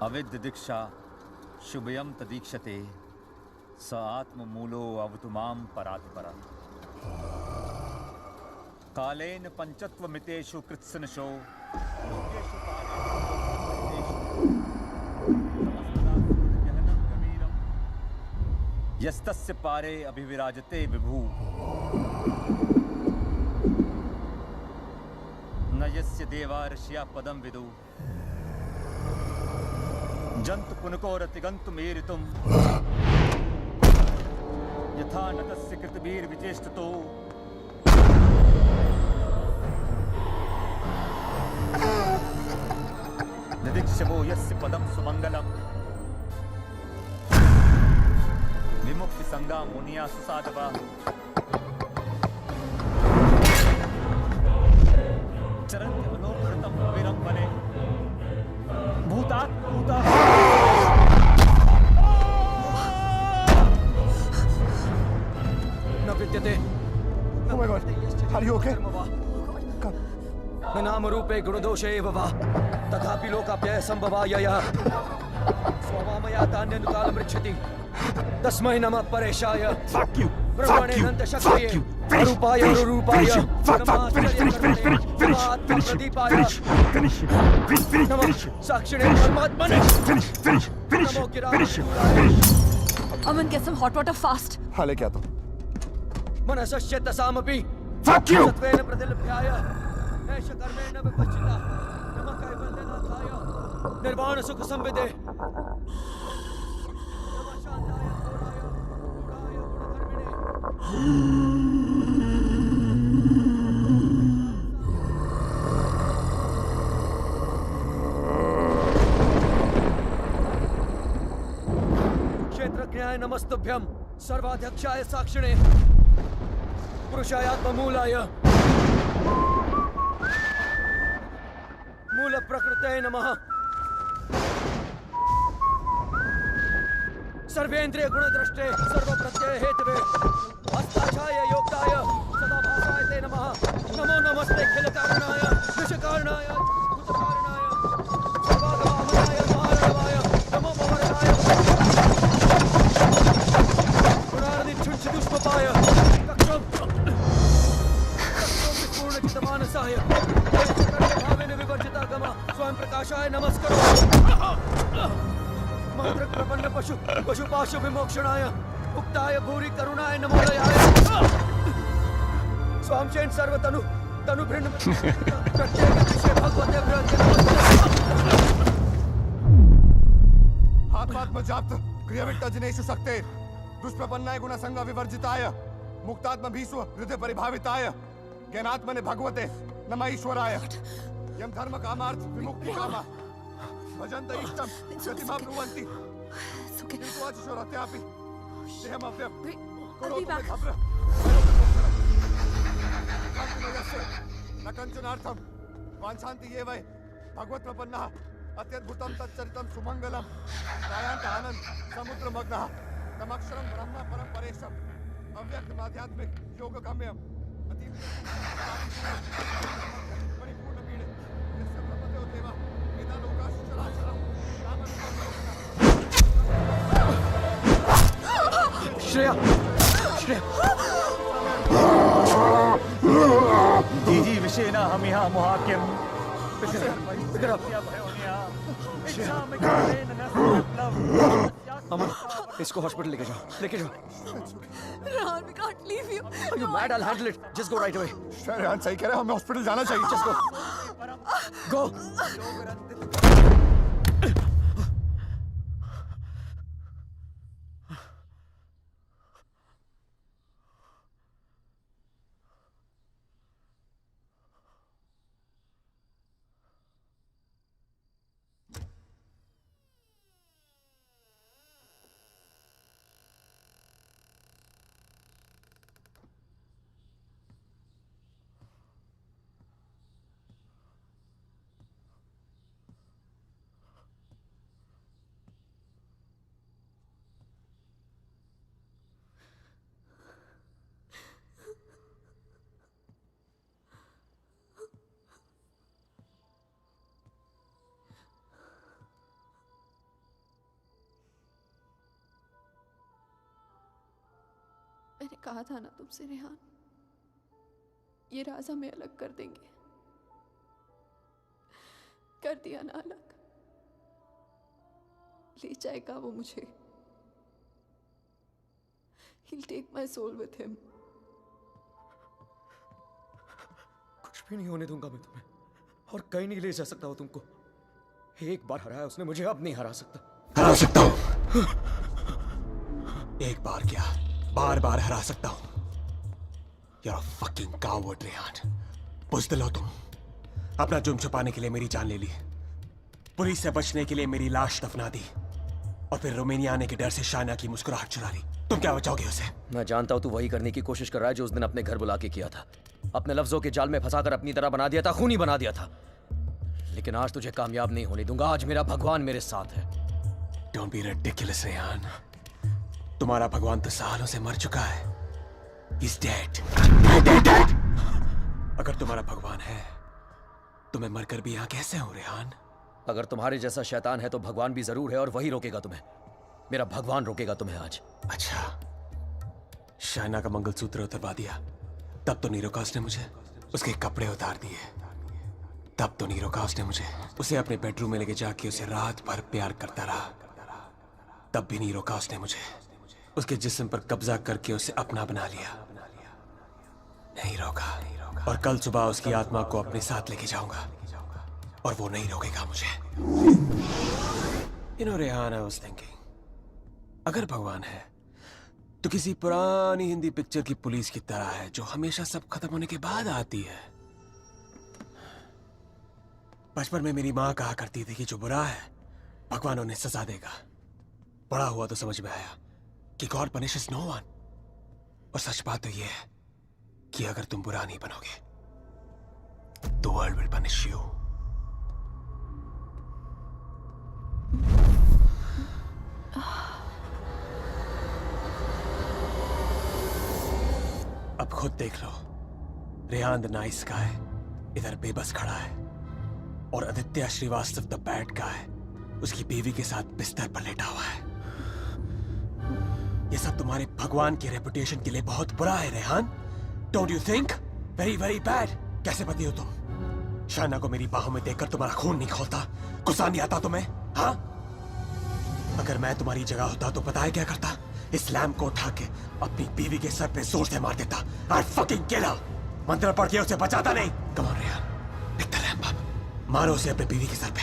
अविद्य दीक्षा शुभयं तदीक्षते स आत्ममूलो अवतु मां परात्परम्। कालेन पंचत्वमितेषु कृत्सनशो लोकेषु यस्तस्य पारे अभिविराजते विभु न यस्य देवा ऋषिया पदं विदु जंतु पुनकोरतिगन्तुमेरितुम् यथा न तस्य कृतभिर्विचेष्टतो दिदिक्षवो यस्य पदं सुमंगलम् विमुक्ति संगा मुनिया सुसाधवा चरन्ति अनोकृतं अविरं वने भूतात् भूता। न विद्यते। Oh my God, are you okay? न नाम रूपे गुणदोषे एव वा तथापि लोकाप्यय संभवायया स्ववामया तान्यनुकालं रक्षति तस्मै नमः परेशाय। Fuck you! ब्रह्मणे नंद शक्तये अरूपाय रूपाय नमः साक्षिणे परमात्मने नमो Aman, get some hot water fast. हाँ लेके आता हूँ। मनसस्य तसामपि Fuck you! सत्वेन प्रतिलभ्याय एष कर्मेण विपश्चिता नमः कैवल्यनाथाय निर्वाण सुख संविदे नमः शांताय घोराय गूढ़ाय गुणधर्मिणे क्षेत्रज्ञाय नमस्तुभ्यं सर्वाध्यक्षाय साक्षिणे पुरुषायात्ममूलाय मूल प्रकृते नमः सर्वेन्द्रिय गुणद्रष्टे सर्वप्रत्यय हेतवे अस्ताक्षाय योक्ताय सदाभासाय ते नमः नमो नमस्ते खिल कारणाय विषकारणाय भूतकारणाय सर्वागमामनाय महारणवाय नमो भवरणाय पुराणि छुंछिदुष्पपाय कक्षम पूर्णचितमानसाय भावेन विवर्जिता गम स्वयं प्रकाशाय नमस्करो मंत्र प्रपन्न पशुपाशु विमोक्षणाय मुक्ताय भूरि करुणाय नमोदयाय स्वामचैन सर्वतनु तनु भिन्न प्रत्येक विषय भगवते भ्रते आत्मात्मजाप्त क्रियाविट्टजनेषु शक्ते दुष्प्रपन्नाय गुणसंग विवर्जिताय मुक्तात्म भीष्व हृदय परिभाविताय ज्ञानात्मने भगवते नमः ईश्वराय यम धर्म कामार्थ विमुक्ति कामा भजन्त इष्टम गतिमा ब्रुवन्ति किन्तु अचिशोरत्यापि देहमव्यं करोतु मे भद्र न कंचनार्थं वाञ्छन्ति ये वै भगवत्प्रपन्नः अत्यद्भुतं तच्चरितं सुमङ्गलं दायान्त आनन्द समुद्रमग्नः तमक्षरं ब्रह्म परं परेशम् अव्यक्तमाध्यात्मिक योगगम्यम् परिपूर्णपीडे यस्य ब्रह्मदेव देवा वेदालोकाश्च चराचरम् श्रेया दीदी विषेना हम यहाँ मोहाक्यम अमन इसको हॉस्पिटल लेके जाओ Rehan, we can't leave you. Are you mad? I'll handle it. Just go right away. Rehan सही कह रहे हैं, हमें हॉस्पिटल जाना चाहिए. Just go. Go. मैंने कहा था ना तुमसे रेहान, ये राज हमें अलग कर देंगे. कर दिया ना अलग. ले जाएगा वो मुझे. He'll take my soul with him. कुछ भी नहीं होने दूंगा मैं तुम्हें, और कहीं नहीं ले जा सकता हो तुमको. एक बार हराया उसने मुझे, अब नहीं हरा सकता. हरा सकता हूँ. एक बार क्या, बार बार हरा सकता हूँ. You're a fucking coward, Rehan. बुज़दिल हो तुम. अपना जुर्म छुपाने के लिए मेरी जान ले ली, पुलिस से बचने के लिए मेरी लाश दफना दी, और फिर रोमानिया आने के डर से शाइना की मुस्कुराहट चुरा ली. तुम क्या बचाओगे उसे? मैं जानता हूँ तू वही करने की कोशिश कर रहा है जो उस दिन अपने घर बुला के किया था. अपने लफ्जों के जाल में फंसाकर अपनी तरह बना दिया था, खूनी बना दिया था. लेकिन आज तुझे कामयाब नहीं होने दूंगा. आज मेरा भगवान मेरे साथ है. Don't be ridiculous, Rehan. तुम्हारा भगवान तो सालों से मर चुका है. He's dead. Dead. अगर तुम्हारा भगवान है तो मैं मरकर भी यहाँ कैसे हूँ रेहान? अगर तुम्हारे जैसा शैतान है तो भगवान भी जरूर है, और वही रोकेगा तुम्हें. मेरा भगवान रोकेगा तुम्हें आज. अच्छा, शाइना का मंगलसूत्र उतरवा दिया, तब तो नीरोकास्ट ने मुझे उसके कपड़े उतार दिए। तब तो नीरोकास्ट ने मुझे उसे अपने बेडरूम में लेके जाके उसे रात भर प्यार करता रहा। तब भी नीरोकास्ट ने मुझे उसके जिस्म पर कब्जा करके उसे अपना बना लिया। नहीं रोका, और कल सुबह उसकी आत्मा को अपने साथ लेके जाऊंगा और वो नहीं रोकेगा मुझे। रेहान, आई वाज थिंकिंग, अगर भगवान है तो किसी पुरानी हिंदी पिक्चर की पुलिस की तरह है जो हमेशा सब खत्म होने के बाद आती है। बचपन में मेरी माँ कहा करती थी कि जो बुरा है भगवान उन्हें सजा देगा। बड़ा हुआ तो समझ में आया कि गॉड पनिशेस नो वन। और सच बात तो यह है कि अगर तुम बुरा नहीं बनोगे तो वर्ल्ड विल पनिश यू। अब खुद देख लो, रेहान द नाइस गाय इधर बेबस खड़ा है और Aditya Shrivastava the bad guy उसकी बीवी के साथ बिस्तर पर लेटा हुआ है। ये सब तुम्हारे भगवान की रेपुटेशन के लिए बहुत बुरा है Rehan. Don't you think? Very very bad. कैसे पति हो तुम? शाइना को मेरी बाहों में देखकर तुम्हारा खून नहीं खोलता? गुस्सा नहीं आता तुम्हें? हाँ, अगर मैं तुम्हारी जगह होता तो पता है क्या करता? इस लैम्प को उठा के अपनी बीवी के सर पे जोर से मार देता। I'd fucking kill her। मंत्र पढ़ के उसे बचाता नहीं। Come on Rehan, pick the lamp up। मारो उसे अपनी बीवी के सर पे।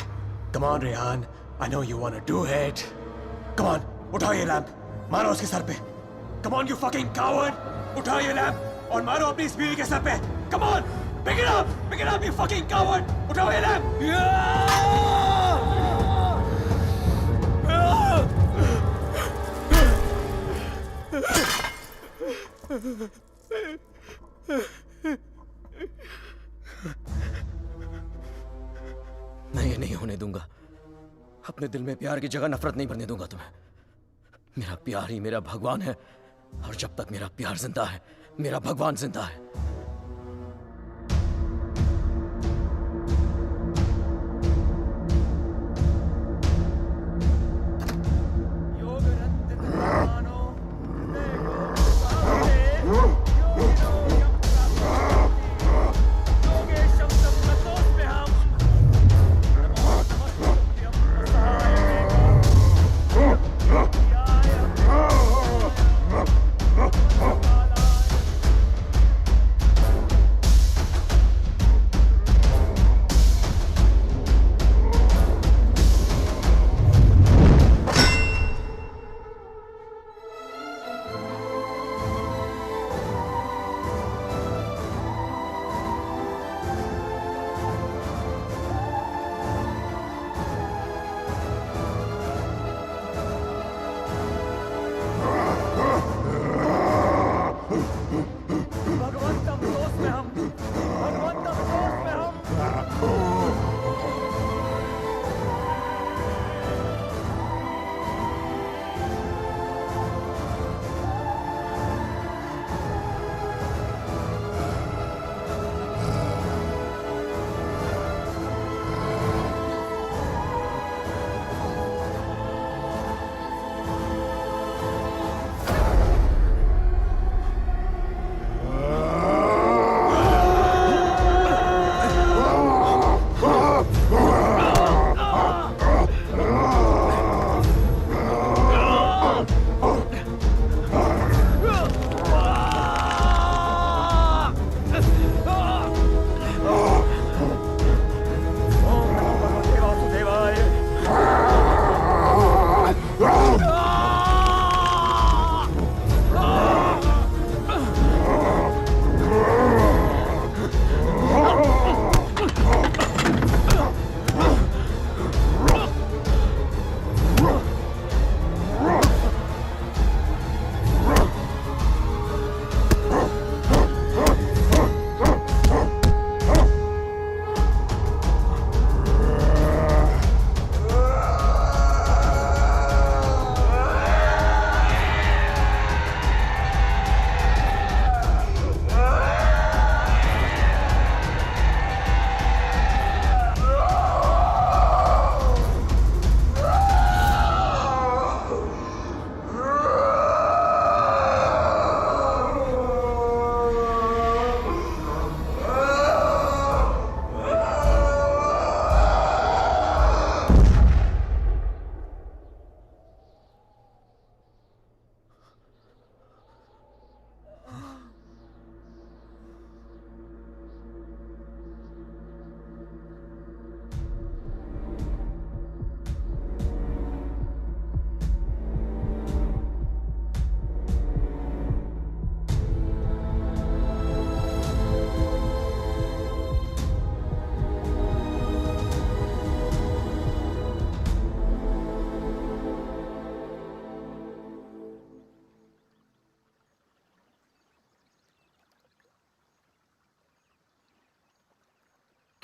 Come on Rehan, I know you wanna do it। Come on, उठाओ ये लैम्प, मारो उसके सर पे। Come on you fucking coward, उठाओ ये लैम्प और मारो अपनी इस बीवी के सर पे। Come on, pick it up you fucking coward, उठाओ ये लैम्प। मैं ये नहीं होने दूंगा। अपने दिल में प्यार की जगह नफरत नहीं भरने दूंगा तुम्हें। मेरा प्यार ही मेरा भगवान है और जब तक मेरा प्यार जिंदा है मेरा भगवान जिंदा है।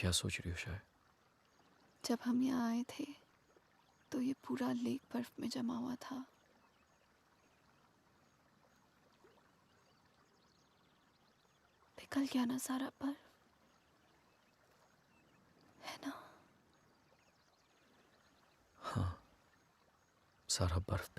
क्या सोच रही हो शायद? जब हम यहाँ आए थे तो ये पूरा लेक बर्फ में जमा हुआ था। पिघल गया ना सारा बर्फ, है ना? हाँ, सारा बर्फ